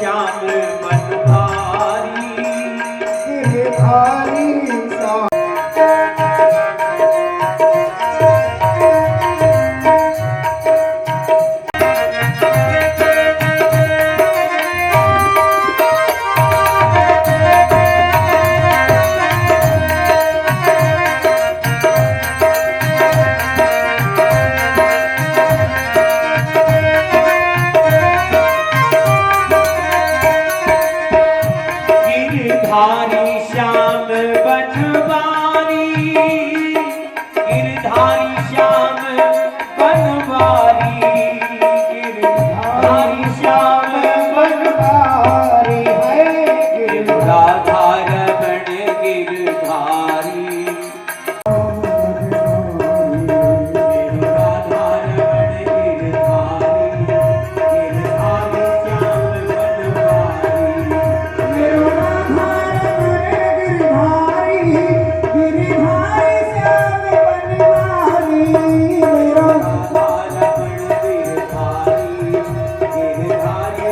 श्याम बनवारी गिरधारी श्याम गिरधारी श्याम बनवारी गिरधारी श्याम बनवारी गिरधारी श्याम बनवारी है राधा रमण गिरधारी राधा रमण गिरधारी गिरधारी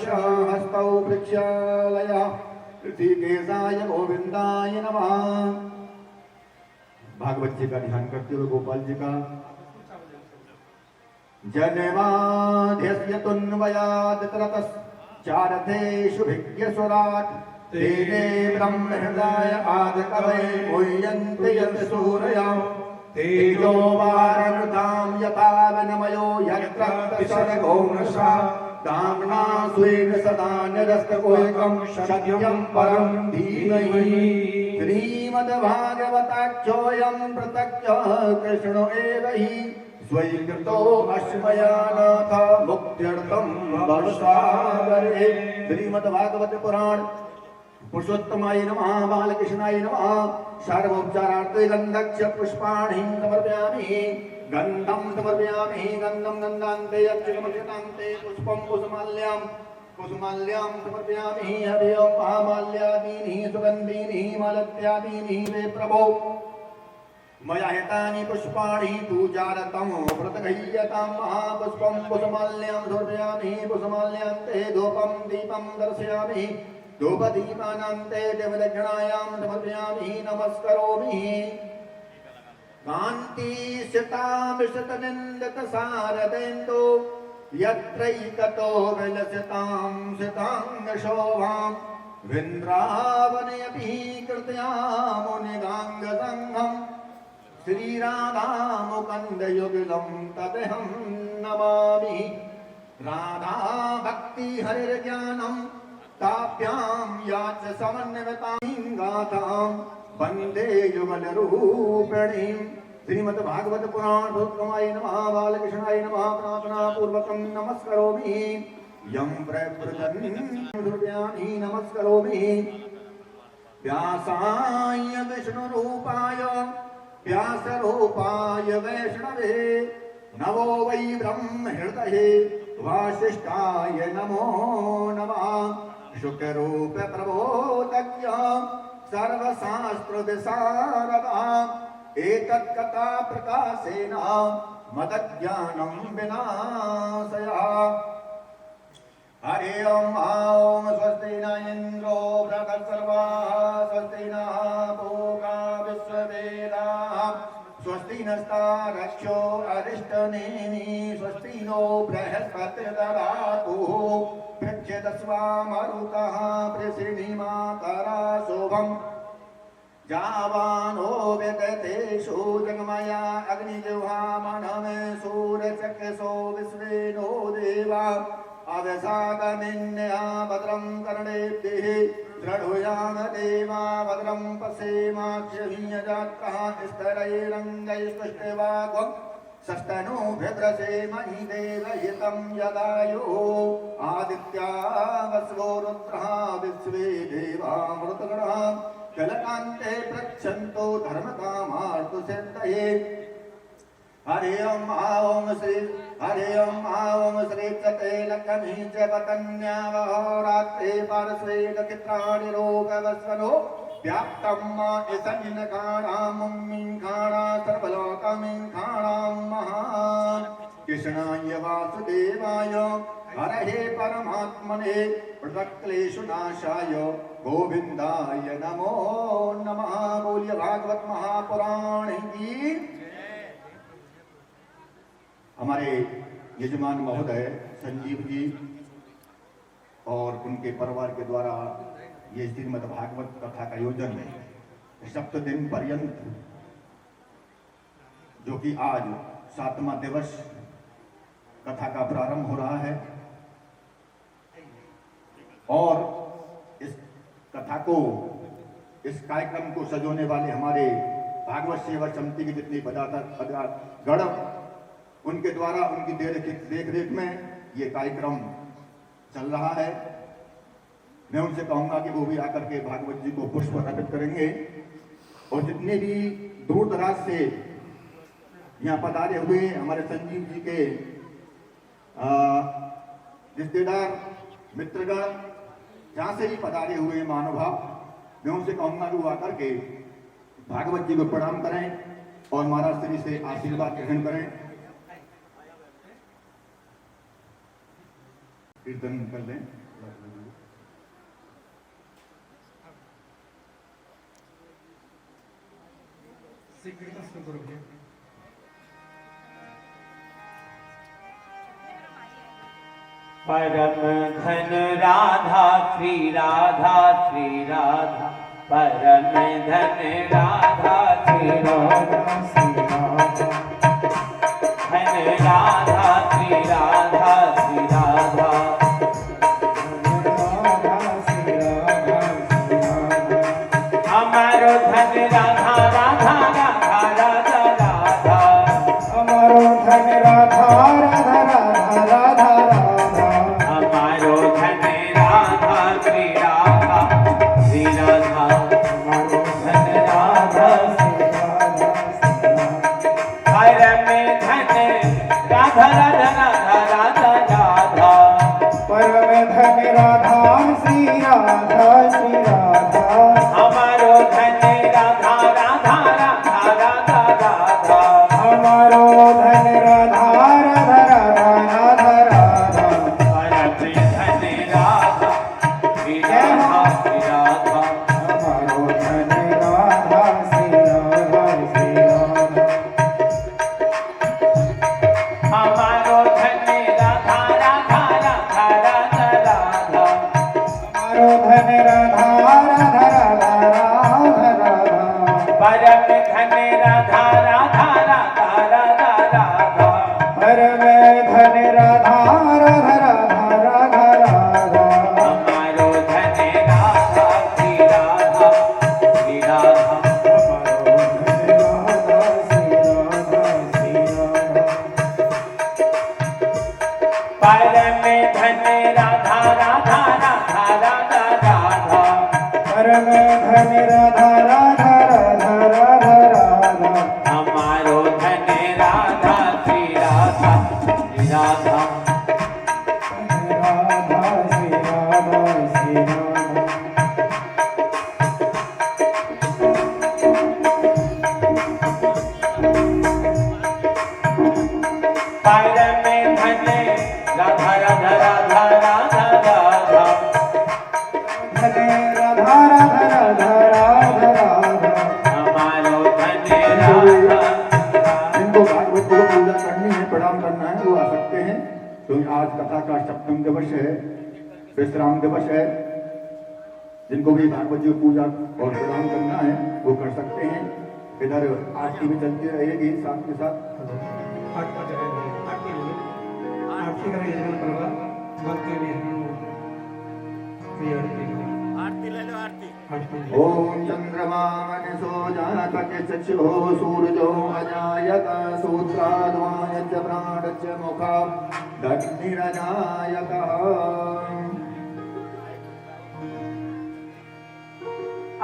श्याम हस्तौ प्रक्षालय ऋषिकेशाय गोविंदाय नमः। भागवत जी का ध्यान करते हुए गोपाल जी का जन्माद्यस्य तुन्वयादितरतश्चारथेषु भिज्ञस्वराट् तेने ब्रह्म हृदय आदिकवये मुह्यन्ति यत् सूरयः तेजो वारनुतां यथा वनमयो यत्र सर्गो नशा दाम्ना स्वेन सदा निरस्तकोऽयं सत्यं परं धीमहि श्रीमद्भागवताख्योऽयं प्रत्यक्षः कृष्णो एव हि स्वयंकृतो अश्मयानाथ मुक्त्यर्थं भवसागरे। श्रीमद्भागवत पुराण पुरुषोत्तमाय नमः बालकृष्णाय नमः। सर्वोपचारार्थे गन्धक्ष पुष्पाणि समर्पयामि गन्धं समर्पयामि गन्धं गन्धान्ते अक्षगमक्षतान्ते पुष्पं कुसुमाल्यां समर्पयामि हरि ओं महामाल्यादीनि सुगन्धीनि मालत्यादीनि वे प्रभो मया हितानि पुष्पाणि पूजारतं व्रतगह्यतां महापुष्पं कुसुमाल्यां समर्पयामि कुसुमाल्यान्ते धूपं दीपं दर्शयामि धूपदीपानान्ते देवदक्षिणायां समर्पयामि नमस्करोमि कान्ति शतामिशतनिन्दतसारदेन्दो यत्रैकतो विलसितां शताङ्गशोभां विन्द्रावनेऽपि कृत्यामुनिगाङ्गसङ्घं श्रीराधामुकन्दयुगलं तदहं नमामि। राधा भक्ति हरिर्ज्ञानं ताभ्यां याच समन्वितां गाथां वन्दे युगलरूपिणीं। श्रीमद्भागवत पुराण पुरुषोत्तमाय नमः बालकृष्णाय नमः। प्रार्थना पूर्वकं नमस्करोमि यं प्रव्रजन्यानि नमस्करोमि व्यासाय विष्णुरूपाय व्यासरूपाय वैष्णवे नमो वै ब्रह्महृदये वासिष्ठाय नमो नमः। शुकरूप प्रबोधज्ञ सर्वशास्त्रविशारदा एतत्कथा प्रकाशेन मदज्ञानं विनाशयः। हरि ओं स्वस्ति न इन्द्रो बृहस्पतिर्वाः स्वस्ति नः पूषा विश्ववेदाः स्वस्ति नस्तारक्षो अरिष्टनेमि स्वस्ति नो बृहस्पतिर्दधातु पृच्छ्यदस्वामरुतः पृथिवीमातरा शोभम् जावानो व्यगतेषु जगमया अग्निजिह्वा मनमे सूर्यचक्षुषो विश्वेनो देवा अवसादमिन्या भद्रं कर्णेभिः शृणुयाम देवा भद्रं पश्येमाक्षभिर्यजात्रः स्तरैरङ्गैस्तुष्टवाग्वम् षष्ठनो भद्रसेमहि देवहितं यदायुः आदित्या वस्वो रुद्रः विश्वे देवामृतगणः कलकान्ते पृच्छन्तो धर्मकामार्थसिद्धये हरि ओम श्री चते लक्ष्मी च पतन्या वहोरात्रे पार्श्वे नक्षत्राणि रोगवस्वनो व्याप्तं इसन्नकाणामुम्मिङ्खाणा सर्वलोकमिङ्खाणां महान् कृष्णाय वासुदेवाय हरहे परमात्मने प्रक्लेशु नाशाय गोविंदाय नमो नमः। बोलिए भागवत महापुराण की। हमारे यजमान महोदय संजीव जी और उनके परिवार के द्वारा ये श्रीमद् भागवत कथा का आयोजन है 7 दिन पर्यंत, जो कि आज 7वां दिवस कथा का प्रारंभ हो रहा है। और इस कथा को, इस कार्यक्रम को सजोने वाले हमारे भागवत सेवा समिति के जितने पदाधिकारी उनके द्वारा उनकी देख रेख में ये कार्यक्रम चल रहा है। मैं उनसे कहूंगा कि वो भी आकर के भागवत जी को पुष्प अर्पित करेंगे। और जितने भी दूर दराज से यहाँ पधारे हुए हमारे संजीव जी के रिश्तेदार मित्रगण, जहाँ से भी पधारे हुए महानुभाव, मैं उनसे कहूंगा कि वो आकर के भागवत जी को प्रणाम करें और महाराज श्री से आशीर्वाद ग्रहण करें। कीर्तन कर लें। परम धन राधा श्री राधा श्री राधा, परम धन राधा श्री राधा श्री राधा, धन राधा श्री राधा श्री राधा, हमारो धन राधा राधा राधा राधा राधा, हमारो धन राधा राधा राधा राधा राधा, हमारो धन राधा श्री राधा श्री राधा, हमारो धन राधा श्री राधा श्री राधा, परम धन राधा राधा राधा राधा राधा, परम धन राधा श्री राधा श्री राधा, हमारो धन राधा राधा राधा राधा राधा, हमारो धन राधा राधा राधा राधा राधा, परम धन राधा श्री राधा श्री राधा, हमारो धन राधा श्री राधा श्री राधा, हमारो धन राधा राधा राधा राधा राधा, हमारो धन राधा राधा राधा राधा राधा, परम धन राधा राधा राधा राधा राधा, परम धन राधा राधा राधा राधा राधा, हमारो धन राधा श्री राधा श्री राधा, हमारो धन राधा श्री राधा श्री राधा, परम धन राधा राधा राधा राधा राधा, परम धन राधा राधा राधा राधा राधा, हमारो धन राधा श्री राधा श्री राधा, राधा श्री राधा श्री राधा, परम धन राधा राधा राधा राधा राधा, धन राधा राधा राधा राधा राधा, हमारो धन राधा। जिनको भागवत को पूजा करनी है, प्रणाम करना है, वो आ सकते हैं। तो आज कथा का 7वां दिवस है, विश्राम दिवस है। जिनको भी भागवत जी को पूजा और प्रणाम करना है वो कर सकते हैं। इधर आरती भी चलती रहेगी साथ के साथ। बनके बहनों प्रिय आरती करें। आरती ले लो आरती। ओम चंद्रमा मनसो जातक चक्षुः सूर्यो अजायत सूत्राद्वायच प्राणच मुखादग्निरजायतः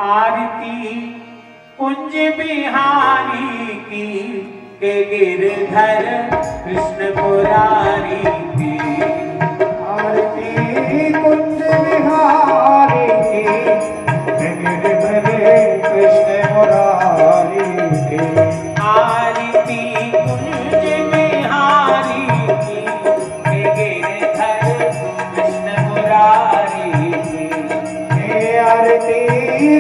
आरती कुंज बिहारी की के गिरधर कृष्ण मुरारी की। आरती कुंज बिहारी की के गिरधर कृष्ण मुरारी की। आरती कुंज बिहारी की के गिरधर कृष्ण मुरारी की। आरती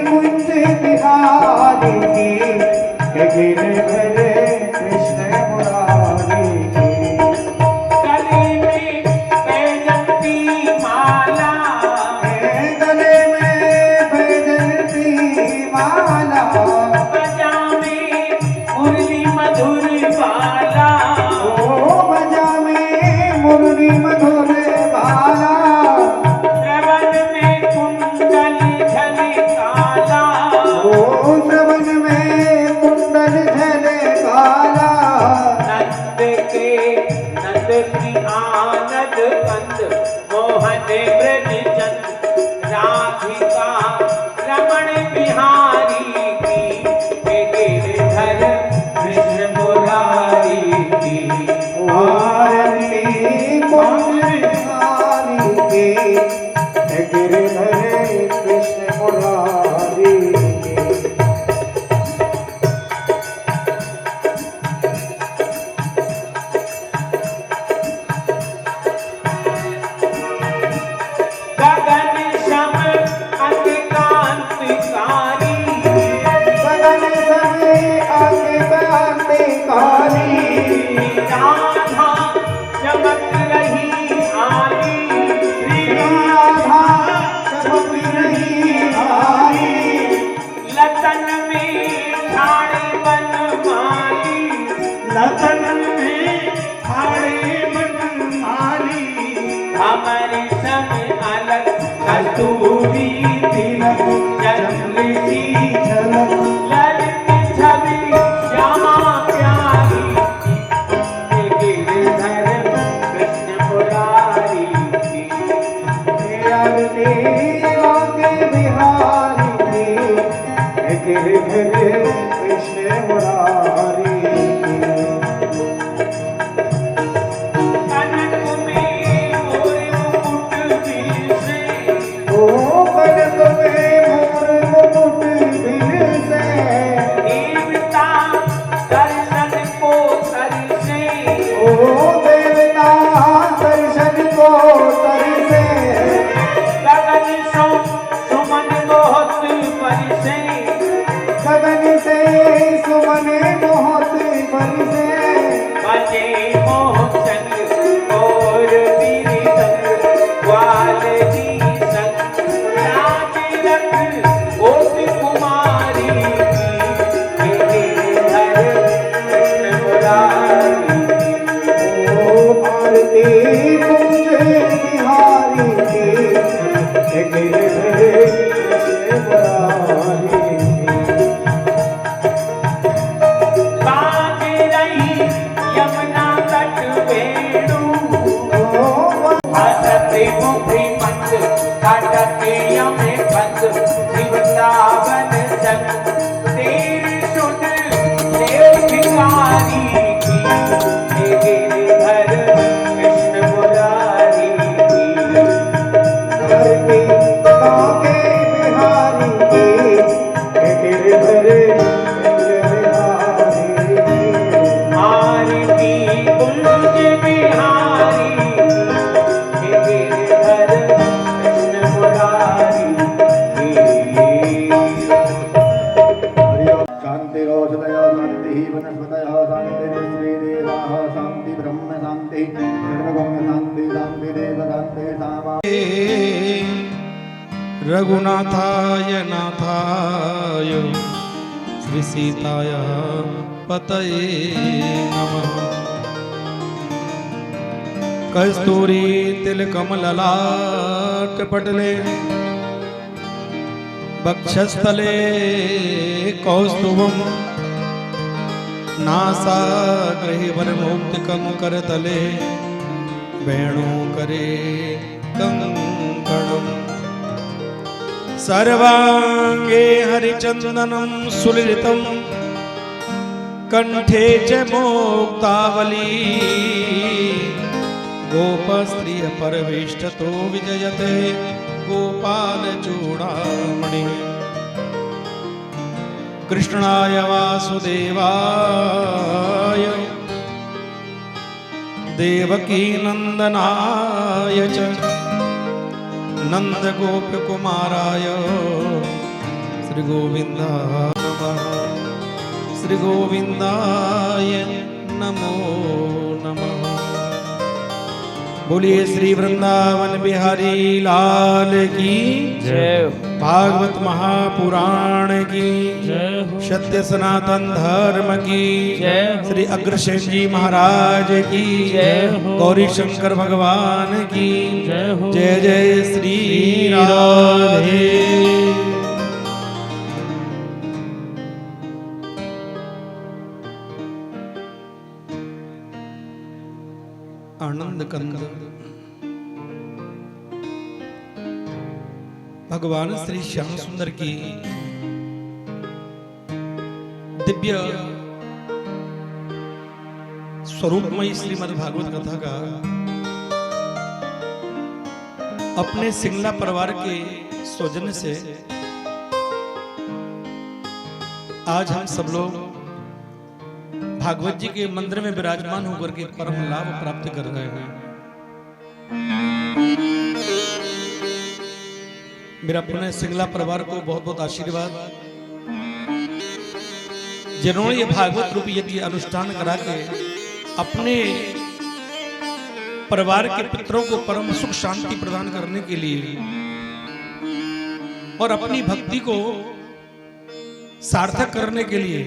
कुंज बिहारी की गिरधर कृष्ण मुरारी की। गले में बैजंती माला, गले में बैजंती माला, बजा में मुरली मधुर बाला, ओ बजा में मुरली मधुर बाला। श्रवण में कुंडल झलकाला, ओ श्रवण में कुंडल झलकाला। नंद के नंद की आनंद कंद मोहन ब्रज चंद राधिका रमण बिहारी की के गिरधर कृष्ण मुरारी की। आरती कुंज बिहारी की के गिरधर कृष्ण मुरारी की। गगन शम अतिकांतिकारी, गगन शम अतिकांतिकारी। राधा चमक रही आई, श्री राधा चमक रही आई। लतन में ठाणे बनमाली, लतन में ठाणे बनमाली। हमारे संग अलग कस्तूरी तिलक चंद्र की झलक, ललित छवि श्यामा प्यारी के गिरधर कृष्ण मुरारी की। आरती लागे बिहारी की के गिरधर कृष्ण मुरारी की। कनक में मोर मुकुट बिल से, ओ कनक में मोर मुकुट बिल से। देवता दर्शन को तरसे, ओ देवता दर्शन को तरसे। गगन सो सुमन बहुत बरसे, गगन से सुमन बहुत बरसे। बजे मोहचंद और बिरदंग ग्वाल जी संग राज रख गोपी कुमारी की के गिरधर कृष्ण मुरारी की। ओ आरती कुंज बिहारी की के गिरधर कृष्ण मुरारी की। बाज रही यमुना तट वेणु, हंसते मुखी मंद काटते यमे बंद। वृंदावन जग तेरी सुन देव भिखारी की के गिरधर कृष्ण मुरारी की। आरती लागे बिहारी की के गिरधर कृष्ण मुरारी की। आरती कुंज बिहारी के गिरधर कृष्ण मुरारी की। शांतिरोषधया शांति वनस्पतयः शांतिर्श्रीदेवाः शांति ब्रह्म शांति निर्गुण शांति शांति देव शांति सामा। रघुनाथाय नाथाय श्री सीताय पतये नमः। कस्तूरी तिलकम ललाट पटले वक्षस्थले कौस्तुभम नासाग्रहे वरमौक्तिकं करतले वेणुकरे कंकणम् सर्वांगे हरिचंदनं सुललितं कंठे च मुक्तावली गोपस्त्रिय परवेष्टतो विजयते गोपाल चूड़ामणि कृष्णाय वासुदेवाय देवकी नंदनाय च नंद गोप कुमाराय श्री गोविंदाय नमः श्री गोविंदाय नमो नमः। बोलिए श्री वृंदावन बिहारी लाल की जय। भागवत महापुराण की जय हो। सत्य सनातन धर्म की जय हो। श्री अग्रसेन जी महाराज की जय हो। गौरी शंकर भगवान की जय हो। जय जय श्री राधे। आनंद कंद भगवान श्री श्याम सुंदर की दिव्य स्वरूपमयी श्रीमद् भागवत कथा का अपने सिंगला परिवार के सौजन्य से आज हम सब लोग भागवत जी के मंदिर में विराजमान होकर के परम लाभ प्राप्त कर रहे हैं। मेरा अपने सिंगला परिवार को बहुत बहुत आशीर्वाद, जिन्होंने ये भागवत रूपी यज्ञ अनुष्ठान करा के अपने परिवार के पितरों को परम सुख शांति प्रदान करने के लिए और अपनी भक्ति को सार्थक करने के लिए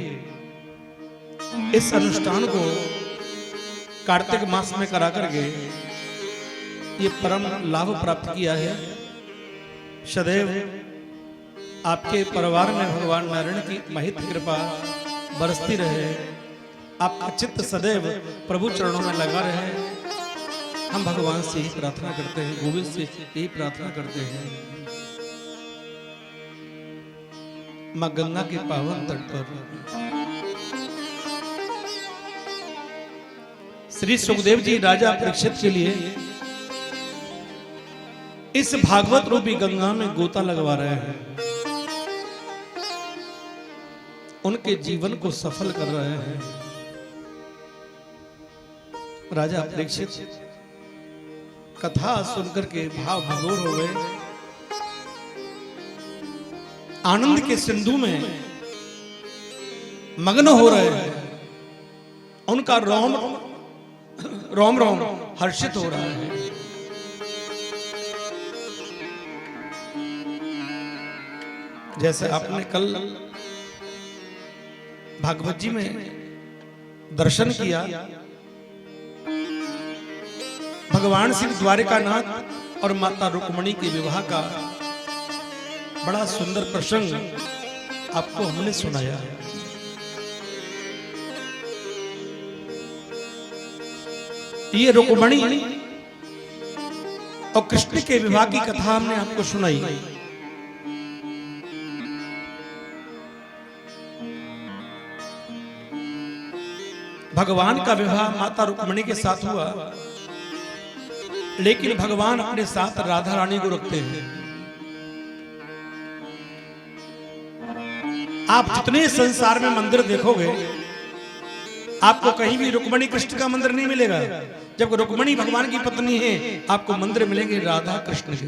इस अनुष्ठान को कार्तिक मास में करा करके ये परम लाभ प्राप्त किया है। सदैव आपके परिवार में भगवान नारायण की महित कृपा बरसती रहे, आपका चित्त सदैव प्रभु चरणों में लगा रहे। हम भगवान से ही प्रार्थना करते हैं, गोविंद से यही प्रार्थना करते हैं। मां गंगा के पावन तट पर श्री सुखदेव जी राजा परीक्षित के लिए इस भागवत रूपी गंगा में गोता लगवा रहे हैं, उनके जीवन को सफल कर रहे हैं। राजा परीक्षित कथा सुनकर के भाव विभोर हो गए, आनंद के सिंधु में मग्न हो रहे हैं। उनका रोम रोम रोम हर्षित हो रहा है। जैसे आपने कल भागवत जी में दर्शन किया, भगवान श्री द्वारिकानाथ और माता रुक्मणी के विवाह का बड़ा सुंदर प्रसंग आपको हमने सुनाया है। ये रुक्मणी और कृष्ण के विवाह की कथा हमने आपको सुनाई। भगवान का विवाह माता रुक्मणी के साथ हुआ, लेकिन भगवान अपने साथ राधा रानी को रखते हैं। आप जितने संसार में मंदिर देखोगे, आपको कहीं भी रुक्मणी कृष्ण का मंदिर नहीं मिलेगा। जब रुक्मणी भगवान की पत्नी है, आपको मंदिर मिलेंगे राधा कृष्ण के।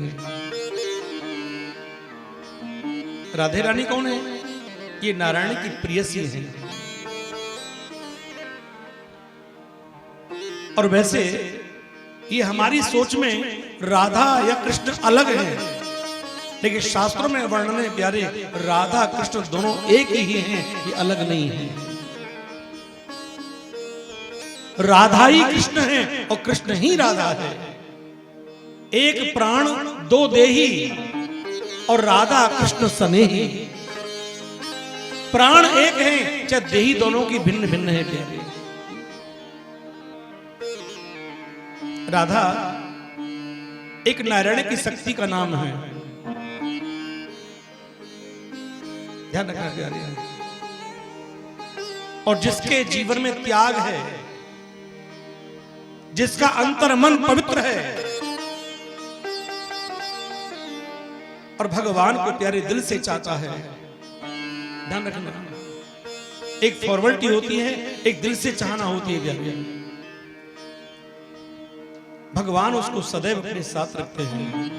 राधे रानी कौन है? ये नारायण की प्रियसी है। और वैसे ये हमारी सोच में राधा या कृष्ण अलग है, लेकिन शास्त्रों में वर्णन है प्यारे, राधा कृष्ण दोनों एक ही हैं, ये अलग नहीं है। राधा ही कृष्ण है और कृष्ण ही राधा है। एक प्राण दो देही और राधा कृष्ण सनेही। प्राण एक है, चाहे देही दोनों की भिन्न भिन्न है प्यारे। राधा एक नारायण की शक्ति का नाम है, ध्यान रखना प्यारे। और जिसके जीवन में त्याग है, जिसका अंतर मन पवित्र है और भगवान को प्यारे दिल से चाहता है, ध्यान रखना। एक फॉर्मेलिटी होती है, एक दिल से चाहना होती है प्यारे। भगवान उसको सदैव अपने साथ रखते हैं।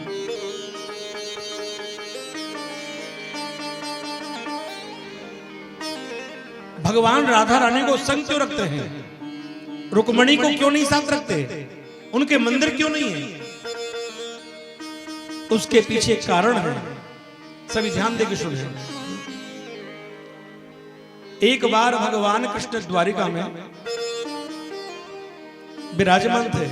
भगवान राधा रानी को संग क्यों रखते हैं? रुक्मणी को क्यों नहीं साथ रखते? उनके मंदिर क्यों नहीं है? उसके पीछे कारण है, सभी ध्यान देकर सुने। एक बार भगवान कृष्ण द्वारिका में विराजमान थे,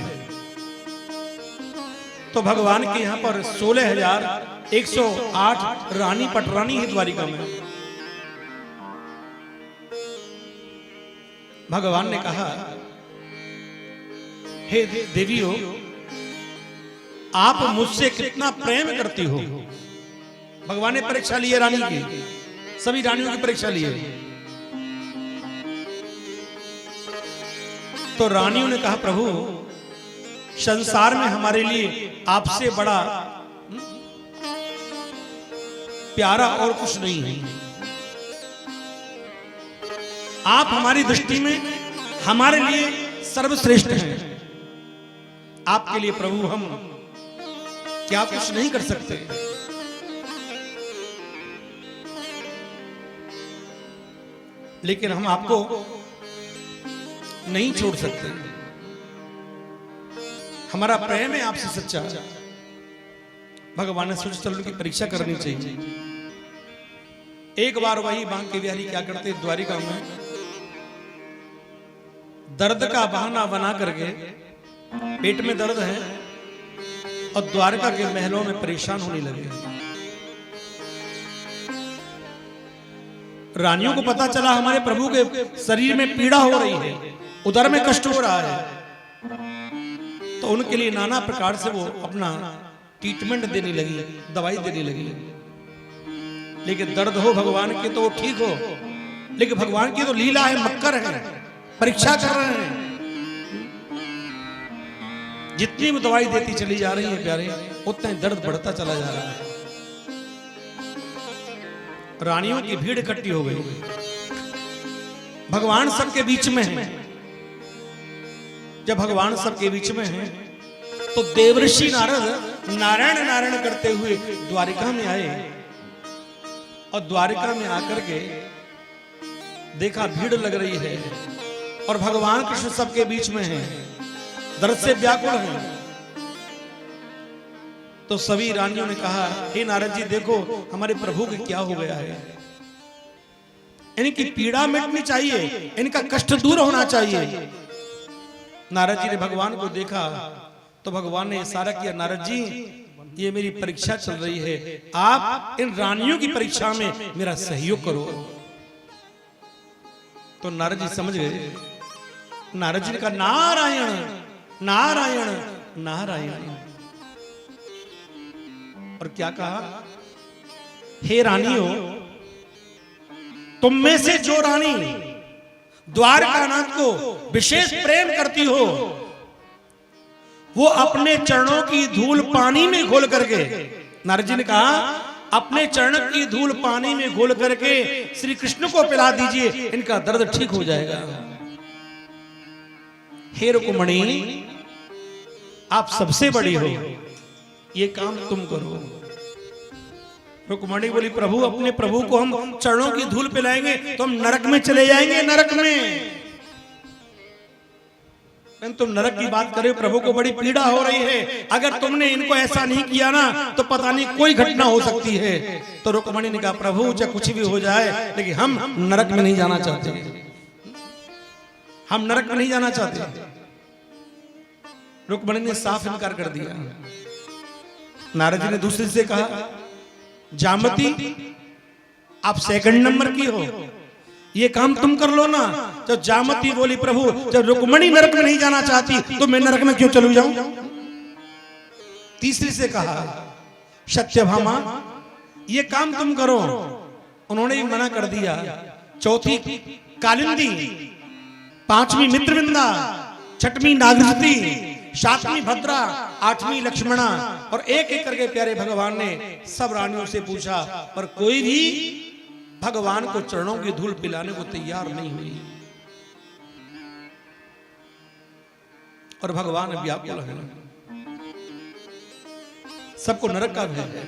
तो भगवान के यहां पर 16,108 रानी पटरानी है द्वारिका में। भगवान ने कहा, हे देवियों, आप मुझसे कितना प्रेम करती हो। भगवान ने परीक्षा ली है रानी की, सभी रानियों की परीक्षा ली है। तो रानियों ने कहा, प्रभु संसार में हमारे लिए आपसे बड़ा प्यारा और कुछ नहीं है। आप हमारी दृष्टि में हमारे लिए सर्वश्रेष्ठ हैं। आपके लिए प्रभु हम क्या कुछ नहीं कर सकते। लेकिन हम आपको नहीं छोड़ सकते। हमारा प्रेम है आपसे सच्चा। भगवान ने सोचा चलो की परीक्षा करनी चाहिए। एक बार वही बांके बिहारी क्या करते, द्वारिका में दर्द का बहाना बना करके, पेट में दर्द है और द्वारका के महलों में परेशान होने लगे। रानियों को पता चला हमारे प्रभु के शरीर में पीड़ा हो रही है, उदर में कष्ट हो रहा है, तो उनके लिए नाना प्रकार से वो अपना ट्रीटमेंट देने लगी, दवाई देने लगी। लेकिन दर्द हो भगवान के तो वो ठीक हो, लेकिन भगवान की तो लीला है, मक्कर है, परीक्षा कर रहे हैं। जितनी भी दवाई देती चली जा रही है प्यारे, उतना ही दर्द बढ़ता चला जा रहा है। रानियों की भीड़ इकट्ठी हो गई। भगवान सबके बीच में है। जब भगवान सबके बीच में है तो देवर्षि नारद नारायण नारायण करते हुए द्वारिका में आए और द्वारिका में आकर के देखा भीड़ लग रही है और भगवान कृष्ण सबके बीच में है, दर्द से व्याकुल है। तो सभी रानियों ने कहा, हे नारद जी देखो हमारे प्रभु को क्या हो गया है, इनकी पीड़ा मिटनी चाहिए, इनका कष्ट दूर होना चाहिए। नारद जी ने भगवान को देखा तो भगवान ने इशारा किया, नारद जी ये मेरी परीक्षा चल रही है, आप इन रानियों की परीक्षा में मेरा सहयोग करो। तो नारद जी समझ गए। नारद जी ने कहा, नारायण नारायण नारायण। और क्या कहा, हे रानियों, तुम में से जो रानी द्वारकानाथ को विशेष प्रेम करती हो, वो अपने चरणों की धूल पानी में घोल करके, नारद जी ने कहा, अपने चरण की धूल पानी में घोल करके श्री कृष्ण को पिला दीजिए, इनका दर्द ठीक हो जाएगा। हे रुक्मणी, आप सबसे बड़ी हो, ये काम तुम करो। रुक्मणी बोली, प्रभु अपने प्रभु को हम चरणों की धूल पिलाएंगे तो हम नरक में चले जाएंगे, नरक में। तुम नरक की बात करे, प्रभु को बड़ी पीड़ा हो रही है, अगर तुमने इनको ऐसा नहीं किया ना तो पता नहीं कोई घटना हो सकती है। तो रुक्मणी ने कहा, प्रभु चाहे कुछ भी हो जाए लेकिन हम नरक में नहीं जाना चाहते, हम नरक में नहीं जाना चाहते। रुक्मिणी ने साफ इनकार कर दिया। नारद जी ने दूसरे से कहा, जामती आप सेकंड नंबर की हो, ये काम तुम कर लो ना। तो जामती बोली, प्रभु जब रुक्मिणी नरक में नहीं जाना चाहती तो मैं नरक में क्यों चलू जाऊं। तीसरी से कहा, सत्यभामा ये काम तुम करो, उन्होंने ही मना कर दिया। चौथी कालिंदी, पांचवी मित्रविंदा, छठवीं नागजती, सातवीं भद्रा, आठवीं लक्ष्मणा, और एक एक करके प्यारे भगवान ने सब रानियों से पूछा, पर कोई भी भगवान को चरणों की धूल पिलाने को तैयार नहीं हुई। और भगवान व्याकुल है, सबको नरक का भय है।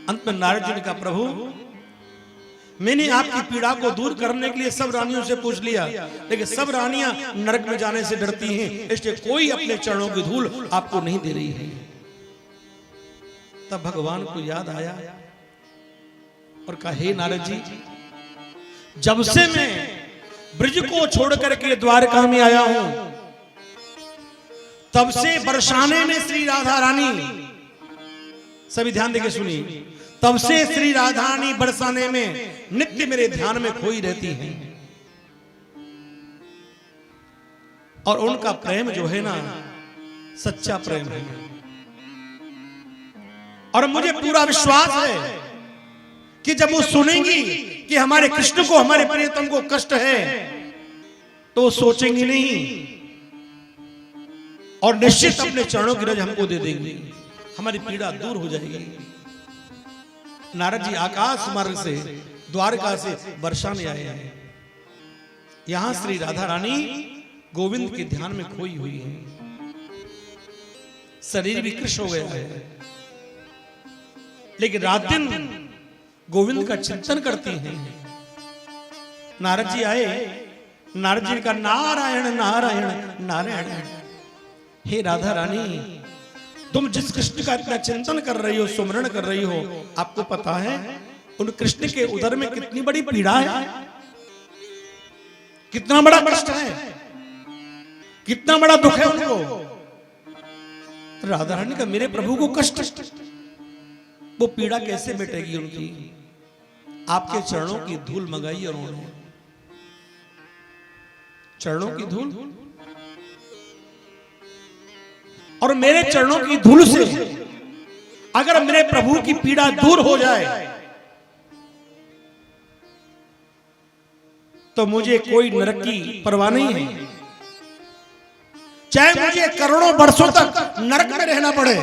अंत में नारद जी ने कहा, प्रभु मैंने आपकी पीड़ा को दूर करने के लिए सब रानियों से पूछ लिया, लेकिन सब रानियां नरक में जाने से डरती हैं, इसलिए कोई अपने चरणों की धूल आपको नहीं दे रही है। तब भगवान को याद आया और कहा, हे नारद जी, जब से मैं ब्रज को छोड़ करके द्वारका में आया हूं, तब से बरसाने में श्री राधा रानी, सभी ध्यान देके सुनिए, तब से श्री राधा रानी बरसाने में नित्य मेरे ध्यान में खोई रहती हैं। और उनका प्रेम जो है ना, सच्चा प्रेम है। और मुझे पूरा विश्वास है कि जब वो सुनेंगी कि हमारे कृष्ण को, हमारे प्रियतम को कष्ट है, तो वो सोचेंगी नहीं और निश्चित अपने चरणों की रज हमको दे देंगी, हमारी पीड़ा दूर हो जाएगी। नारद जी आकाश मार्ग से द्वारका से बरसाने आए हैं। यहां श्री राधा रानी गोविंद के ध्यान में खोई हुई है, शरीर भी कृश हो गया है, लेकिन रात दिन गोविंद का चिंतन करती हैं। नारद जी आए, नारद जी का नारायण नारायण नारायण। हे राधा रानी, तुम जिस कृष्ण का इतना चिंतन कर रही हो, सुमरण कर रही हो, आपको पता है उन कृष्ण के उदर में कितनी बड़ी पीड़ा है, कितना बड़ा कष्ट है, कितना बड़ा दुख है उनको। राधा रानी का मेरे प्रभु को कष्ट, वो पीड़ा कैसे मिटेगी उनकी। आपके चरणों की धूल मंगाई और उन्होंने चरणों की धूल, और मेरे चरणों की धूल से अगर मेरे प्रभु की पीड़ा दूर हो जाए तो मुझे कोई नरक की परवाह नहीं है। चाहे मुझे करोड़ों वर्षों तक नरक में रहना पड़े,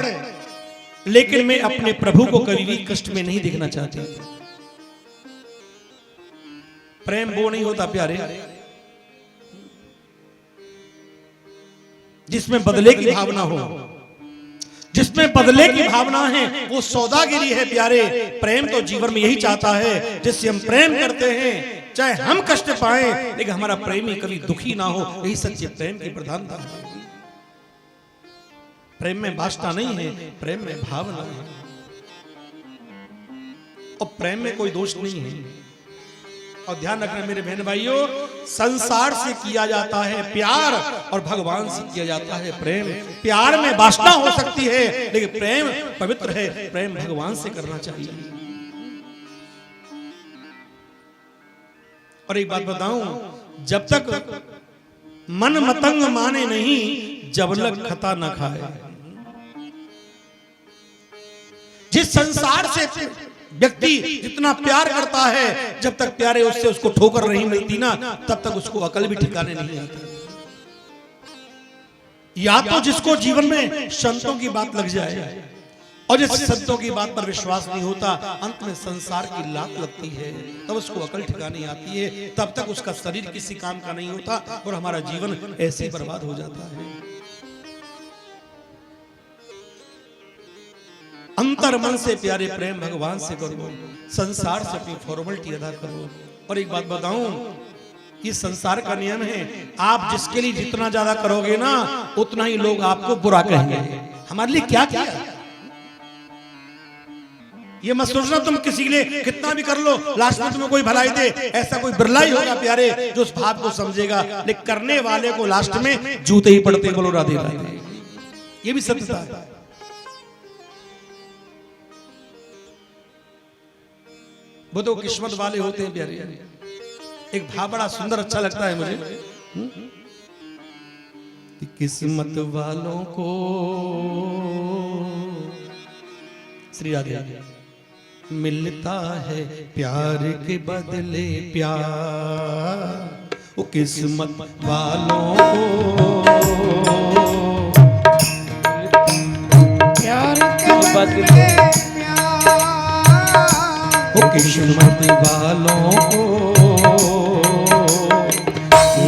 लेकिन मैं अपने प्रभु को कभी भी कष्ट में नहीं देखना चाहती। प्रेम वो नहीं होता प्यारे जिसमें बदले की भावना हो, जिसमें बदले की भावना है वो सौदागिरी है प्यारे। प्रेम तो जीवन में यही चाहता है, जिससे हम प्रेम करते हैं चाहे हम कष्ट पाएं, लेकिन हमारा प्रेमी कभी दुखी ना हो। यही सच्चे प्रेम की प्रधानता है। प्रेम में भाषा नहीं है, प्रेम में भावना है, और प्रेम में कोई दोष नहीं है। और ध्यान रखना मेरे बहन भाइयों, संसार से किया जाता है प्यार और भगवान से किया जाता है प्रेम। प्यार में वासना हो सकती है, लेकिन प्रेम पवित्र है, प्रेम भगवान से करना चाहिए। और एक बात बताऊं, जब तक मन मतंग माने नहीं, जब तक खता न खाए। जिस संसार से व्यक्ति जितना प्यार करता है, जब तक प्यारे उससे उसको ठोकर नहीं मिलती ना, तब तक उसको अकल भी ठिकाने नहीं आती। या तो जिसको जीवन में संतों की बात लग जाए, और जिस संतों की बात पर विश्वास नहीं होता, अंत में संसार की लात लगती है, तब उसको अकल ठिकाने आती है। तब तक उसका शरीर किसी काम का नहीं होता और हमारा जीवन ऐसे ही बर्बाद हो जाता है। अंतर मन से प्यारे प्रेम भगवान से करो, संसार से अपनी फॉर्मेलिटी अदा करो। और एक बात बताऊं, ये संसार का नियम है, आप जिसके लिए जितना ज्यादा करोगे ना, उतना ही लोग आपको बुरा कहेंगे। हमारे लिए क्या किया, ये मत सोचना तुम किसी के लिए कितना भी कर लो, लास्ट में तुम्हें कोई भलाई दे, ऐसा कोई बिरला ही होगा प्यारे जो उस भाव को समझेगा। लेकिन करने वाले को लास्ट में जूते ही पड़ते। बोलो राधे राधे। ये भी सत्यता है। वो तो किस्मत वाले होते हैं प्यारे। एक भाव बड़ा सुंदर अच्छा लगता है मुझे कि किस्मत वालों को श्री राधे मिलता है प्यार के बदले प्यार। वो किस्मत वालों को प्यार के बदले वो किस्मत वालों को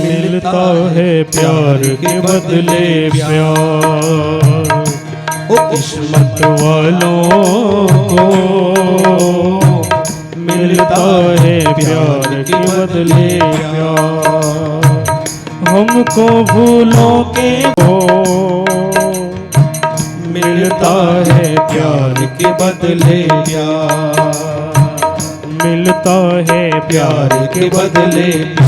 मिलता है प्यार के बदले प्यार। वो किस्मत वालों को मिलता है प्यार के बदले प्यार। हमको भूलों के वो मिलता है प्यार के बदले प्यार। मिलता है प्यार के बदले प्यार।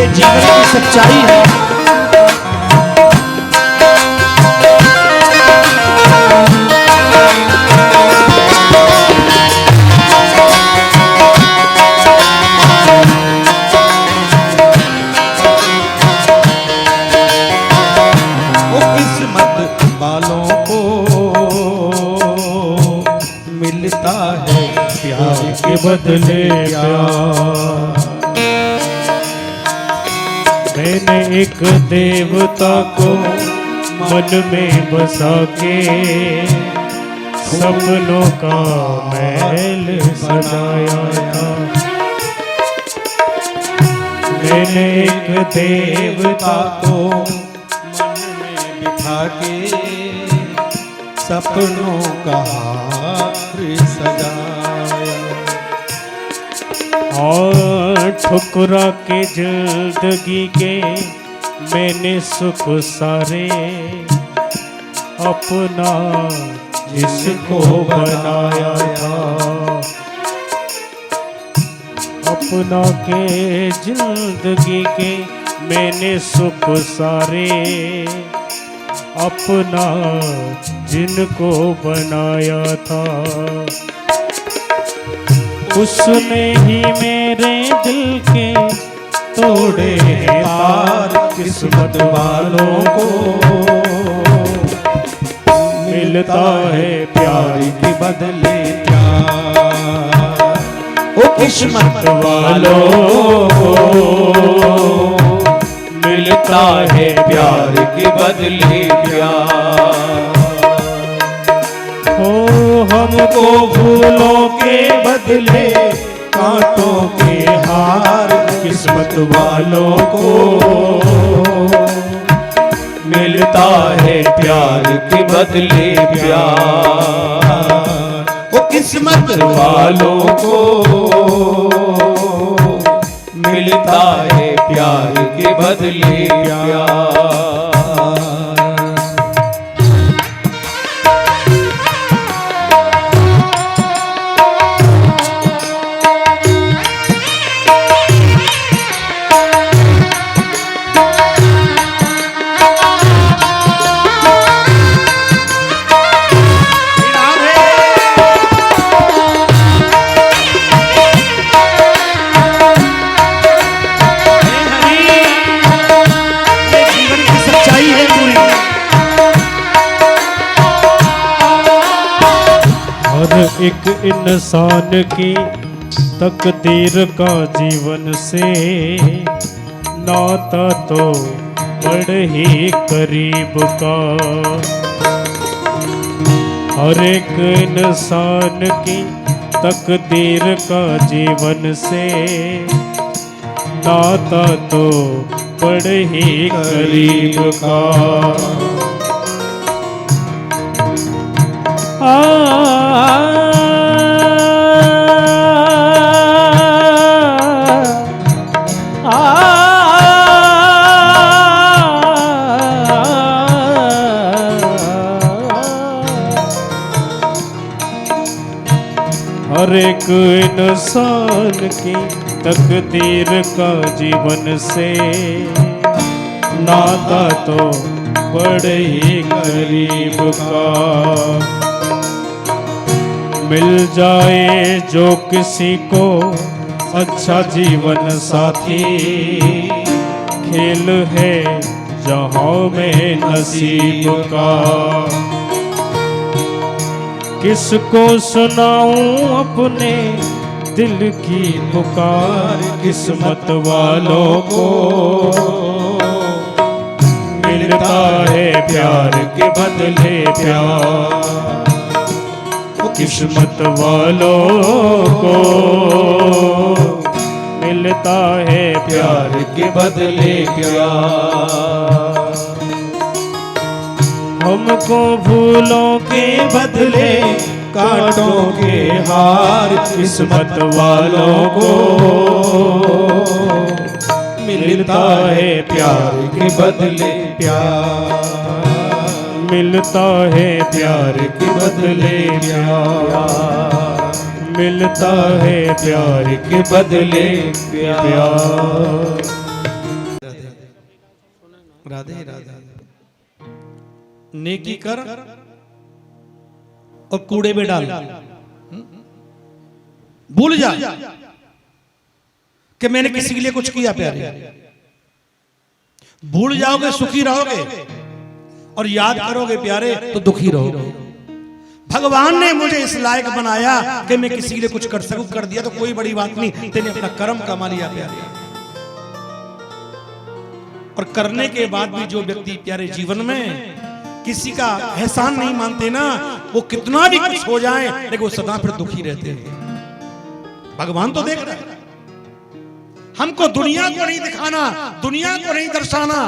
जीवन की सच्चाई है। वो किस्मत वालों को मिलता है प्यार के बदले प्यार। मैंने एक देवता को मन में बसा के सपनों का महल सजाया था। मैंने एक देवता को मन में बिठा के सपनों का हार सजाया और ठुकरा के जिंदगी के मैंने सुख सारे अपना जिसको बनाया था। अपना के जिंदगी के मैंने सुख सारे अपना जिनको बनाया था। उसने ही मेरे दिल के तोड़े हैं तार। किस्मत वालों को मिलता है प्यार के बदले प्यार। वो किस्मत वालों को मिलता है प्यार के बदले प्यार। हो हमको फूलों के बदले कांटों के हार। किस्मत वालों को मिलता है प्यार के बदले प्यार। वो किस्मत वालों को मिलता है प्यार के बदले प्यार। एक इंसान की तकदीर का जीवन से नाता तो बड़े ही करीब का। हर एक इंसान की तकदीर का जीवन से नाता तो बड़े ही करीब का। हर एक इंसान की तकदीर का जीवन से नाता तो बड़े ही करीब का। मिल जाए जो किसी को अच्छा जीवन साथी, खेल है जहां में नसीब का। किसको सुनाऊं अपने दिल की पुकार, किस्मत वालों को मिलता है प्यार के बदले प्यार। किस्मत वालों को मिलता है प्यार के बदले प्यार। हमको फूलों के बदले कांटों के हार, किस्मत वालों को मिलता है प्यार के बदले प्यार। मिलता है प्यार के बदले प्यार। मिलता है प्यार के बदले प्यार। राधे राधे। नेकी कर और कूड़े में डाल। भूल जा कि मैंने किसी के लिए कुछ किया प्यारे। भूल जाओगे सुखी रहोगे, और याद करोगे प्यारे तो दुखी रहोगे। भगवान ने मुझे इस लायक बनाया कि मैं किसी के लिए कुछ कर सकूं, कर दिया तो कोई बड़ी बात नहीं, तेने अपना कर्म कमा लिया प्यारे। और करने के बाद भी जो व्यक्ति प्यारे जीवन में किसी का एहसान नहीं मानते ना, वो कितना भी कुछ हो जाए लेकिन वो सदा फिर दुखी रहते हैं। भगवान तो देख रहा है। हमको दुनिया को नहीं दिखाना, दुनिया को नहीं दर्शाना।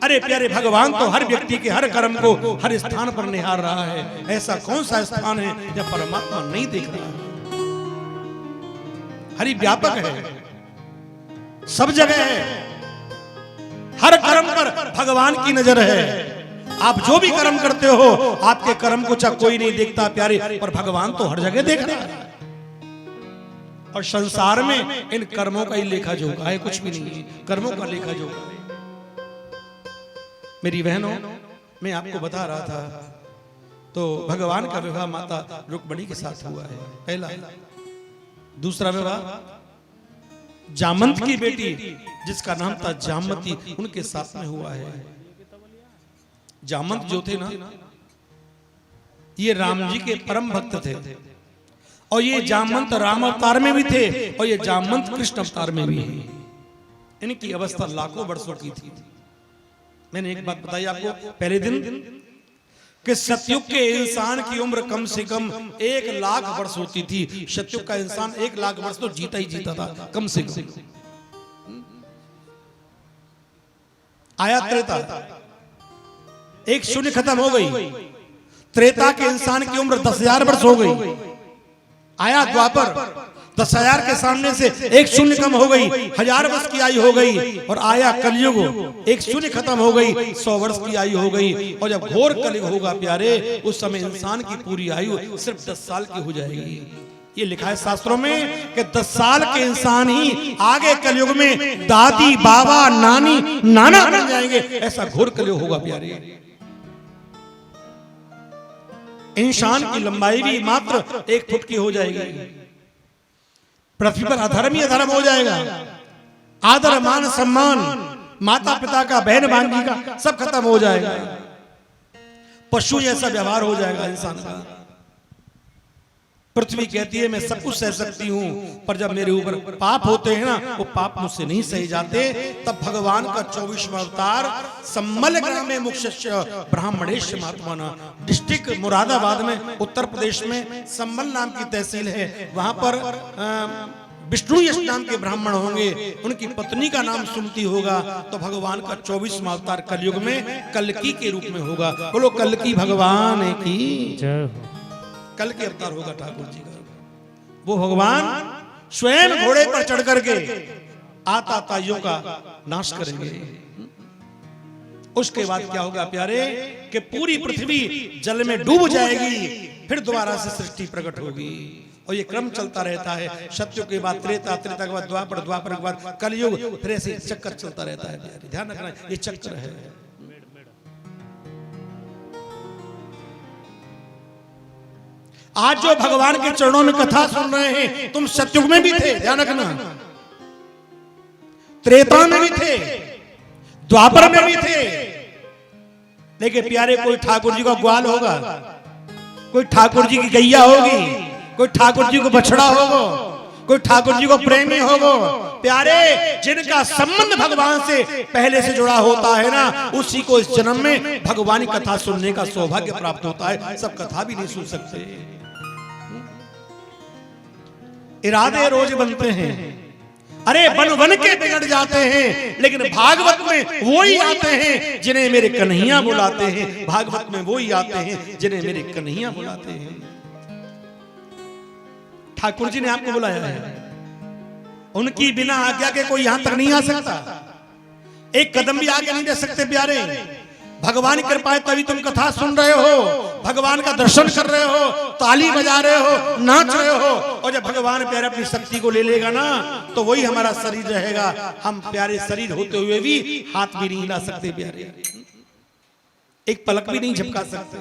अरे प्यारे भगवान तो हर व्यक्ति के हर कर्म को हर स्थान पर निहार रहा है। ऐसा कौन सा स्थान है जब परमात्मा नहीं देख रहा है? हरि व्यापक है, सब जगह है। हर कर्म पर भगवान की नजर है। आप जो भी कर्म करते हो, आपके कर्म को चाहे कोई नहीं देखता प्यारे, पर भगवान तो हर जगह देख रहा है। और संसार में इन कर्मों का ही लेखा जोखा है, कुछ भी नहीं है। कर्मों का लेखा जोखा। मेरी बहनों, मैं आपको बता रहा था, तो भगवान का विवाह माता रुक्मिणी के साथ हुआ है, पहला। दूसरा विवाह जामंत की बेटी जिसका नाम था जामती, उनके साथ में हुआ है। जामंत जो थे ना, ये राम जी के परम भक्त थे। और ये जामंत राम अवतार में भी थे, और ये जामंत कृष्ण अवतार में भी है। इनकी अवस्था लाखों वर्षों की थी। मैंने एक बात बताई आपको पहले दिन कि सतयुग के इंसान की उम्र कम से कम 1 लाख वर्ष होती थी। सतयुग का इंसान 1 लाख वर्ष तो जीता ही जीता था, कम से कम। आया त्रेता, 1 शून्य खत्म हो गई। त्रेता के इंसान की उम्र 10,000 वर्ष हो गई। आया द्वापर, 10,000 के सामने से 1 शून्य कम हो गई, 1000 वर्ष की आयु हो गई। और आया कलयुग, 1 शून्य खत्म हो गई, 100 वर्ष की आयु हो गई। और जब घोर कलयुग होगा प्यारे, उस समय इंसान की पूरी आयु सिर्फ 10 साल की हो जाएगी। ये लिखा है शास्त्रों में कि 10 साल के इंसान ही आगे कलयुग में दादी, बाबा, नानी, नाना बन जाएंगे। ऐसा घोर कलयुग होगा प्यारे। इंसान की लंबाई भी मात्र 1 फुट की हो जाएगी। पृथ्वी पर अधर्म ही अधर्म हो जाएगा। आदर, मान, सम्मान, माता पिता का, बहन भांजी का सब खत्म हो जाएगा। पशु जैसा व्यवहार हो जाएगा इंसान का। पृथ्वी कहती है मैं सब कुछ सह सकती हूं, पर जब मेरे ऊपर पाप होते हैं ना, वो पाप मुझसे नहीं सहे जाते। तब भगवान का 24वां अवतार सम्मल ग्राम में मुख्य ब्राह्मणेश महात्मा, डिस्ट्रिक्ट मुरादाबाद में, उत्तर प्रदेश में सम्मल नाम की तहसील है। वहां पर विष्णु यश नाम के ब्राह्मण होंगे, उनकी पत्नी का नाम सुमति होगा, तो भगवान का 24वां अवतार कलयुग में कल्की के रूप में होगा। बोलो कल्की भगवान की जय हो। कल के अवतार होगा ठाकुर जी का। वो भगवान स्वयं घोड़े पर चढ़ करके आताताइयों का नाश करेंगे। उसके बाद क्या होगा प्यारे कि पूरी पृथ्वी जल में डूब जाएगी, फिर दोबारा से सृष्टि प्रकट होगी। और ये क्रम चलता रहता है, सत्युग के बाद त्रेता, त्रेता के बाद द्वापर, द्वापर के बाद कलयुग, फिर ऐसे चक्कर चलता रहता है प्यारे। ध्यान रखना ये चक्र है। आज जो भगवान के चरणों में कथा सुन रहे हैं, तुम सत्युग में भी थे, ध्यान रखना, त्रेता में भी थे, द्वापर में भी थे, लेकिन प्यारे कोई ठाकुर जी का ग्वाल होगा, कोई ठाकुर जी की गैया होगी, कोई ठाकुर जी को बछड़ा होगा, कोई ठाकुर जी को प्रेमी होगा। प्यारे जिनका संबंध भगवान से पहले से जुड़ा होता है ना, उसी को इस जन्म में भगवान की कथा सुनने का सौभाग्य प्राप्त होता है। सब कथा भी नहीं सुन सकते। इरादे रोज बनते हैं, अरे बन बन के बिगड़ जाते हैं, लेकिन भागवत में वो ही आते हैं जिन्हें मेरे कन्हैया बुलाते हैं। भागवत में वो ही आते हैं जिन्हें मेरे कन्हैया बुलाते हैं। ठाकुर जी ने आपको बुलाया है, उनकी बिना आज्ञा के कोई यहां तक नहीं आ सकता, एक कदम भी आगे नहीं दे सकते प्यारे। भगवान की कृपा है तभी तुम कथा सुन रहे हो, भगवान का दर्शन कर रहे हो, ताली बजा रहे हो, नाच रहे हो। और जब भगवान प्यारे अपनी शक्ति को ले लेगा ना, तो वही हमारा शरीर रहेगा। हम प्यारे शरीर होते हुए भी हाथ भी नहीं हिला सकते प्यारे, एक पलक भी नहीं झपका सकते।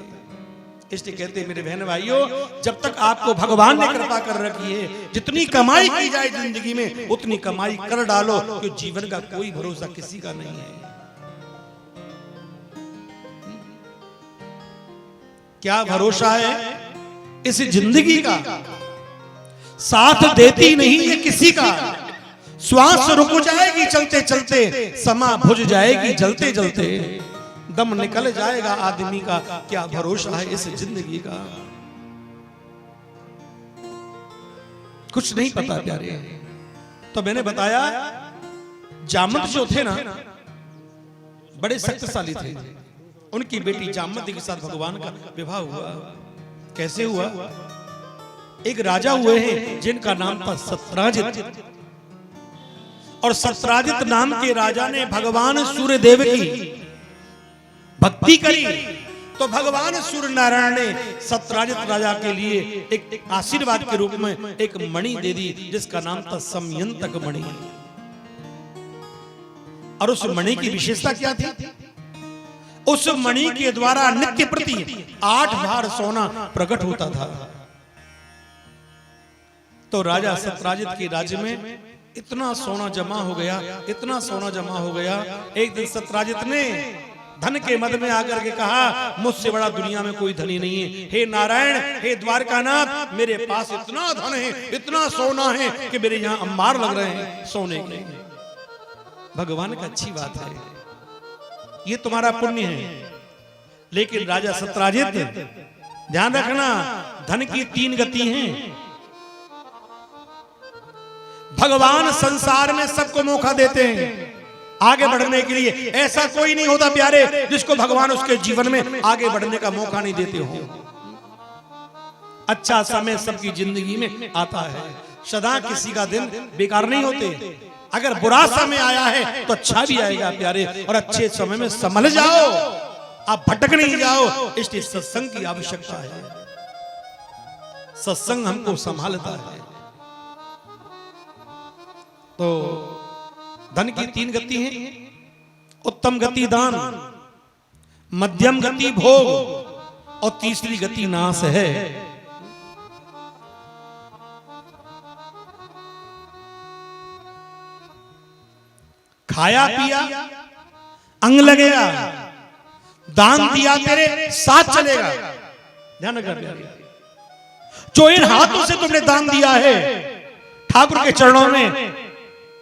इसलिए कहते हैं मेरे बहन भाइयों, जब तक आपको भगवान ने कृपा कर रखी है, जितनी कमाई की जाए जिंदगी में उतनी कमाई कर डालो, क्योंकि जीवन का कोई भरोसा किसी का नहीं है। क्या भरोसा है इस जिंदगी का, साथ देती नहीं है किसी का। श्वास रुक जाएगी चलते चलते, समा बुझ जाएगी जलते जलते, दम निकल जाएगा आदमी का। क्या भरोसा है इस जिंदगी का, कुछ नहीं पता प्यारे। तो मैंने बताया जामवंत जो थे ना, बड़े शक्तिशाली थे। उनकी बेटी जामवंती के साथ भगवान का विवाह हुआ। कैसे हुआ? एक राजा हुए हैं जिनका नाम था सत्राजित, और सत्राजित नाम के राजा ने भगवान सूर्य देव की भक्ति करी, तो भगवान सूर्य नारायण ने सत्राजित राजा के लिए एक आशीर्वाद के रूप में एक मणि दे दी, जिसका नाम था समयंतक मणि। और उस मणि की विशेषता क्या थी? उस मणि के द्वारा नित्य प्रति 8 बार सोना प्रकट होता था। तो राजा सत्राजित के राज्य में इतना सोना जमा हो गया, इतना सोना जमा हो गया। एक दिन सत्राजित ने धन के मद में आकर के कहा, मुझसे बड़ा दुनिया में कोई धनी नहीं है। हे नारायण, हे द्वारकानाथ, मेरे पास इतना धन है, इतना सोना है कि मेरे यहाँ अंबार लग रहे हैं सोने के। भगवान का अच्छी बात है, ये तुम्हारा पुण्य है। लेकिन राजा सत्राजित, ध्यान रखना, धन की 3 गति हैं। भगवान संसार में सबको मौका देते हैं आगे बढ़ने के लिए। ऐसा कोई नहीं होता प्यारे जिसको भगवान उसके जीवन में आगे बढ़ने का मौका नहीं देते हो। अच्छा समय सबकी जिंदगी में आता है, सदा किसी का दिन बेकार नहीं होते। अगर बुरा समय आया है तो अच्छा भी आएगा प्यारे, और अच्छे समय में संभल जाओ, आप भटक नहीं जाओ। इसलिए सत्संग की आवश्यकता है, सत्संग हमको संभालता है। तो धन की 3 गति हैं, उत्तम गति दान, मध्यम गति भोग, और तीसरी गति नाश है। खाया पिया अंग लगेगा, दान दिया तेरे साथ चलेगा। ध्यान रखना, जो इन हाथों से तुमने दान दिया है ठाकुर के चरणों में,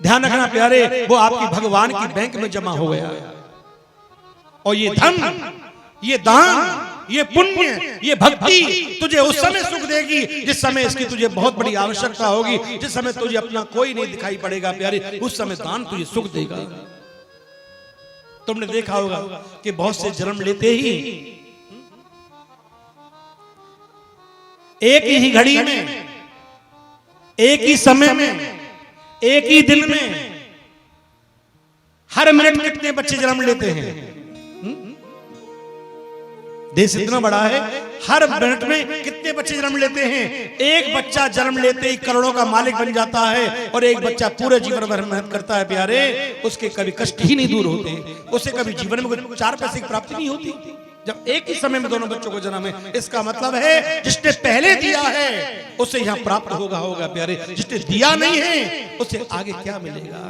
ध्यान रखना प्यारे, वो आपकी भगवान की बैंक में जमा हो गया। और ये धन, ये दान, ये पुण्य, ये भक्ति तुझे उस समय सुख देगी जिस समय इसकी तुझे बहुत बड़ी आवश्यकता होगी, जिस समय तुझे अपना कोई नहीं दिखाई पड़ेगा प्यारे, उस समय दान तुझे सुख देगा। तुमने देखा होगा कि बहुत से जन्म लेते ही एक ही घड़ी में, एक ही समय में, एक ही दिन में हर मिनट कितने बच्चे जन्म लेते हैं। देश इतना बड़ा है, हर मिनट में कितने बच्चे जन्म लेते हैं। एक बच्चा जन्म लेते ही करोड़ों का मालिक बन जाता है, और एक बच्चा पूरे जीवन भर मेहनत करता है प्यारे, उसके कभी कष्ट ही नहीं दूर होते, उसे कभी जीवन में कुछ 4 पैसे की प्राप्ति नहीं होती जब एक ही समय में दोनों बच्चों को जन्म है। इसका मतलब है जिसने पहले दिया है उसे यहां प्राप्त होगा प्यारे, जिसने दिया नहीं है उसे आगे क्या मिलेगा।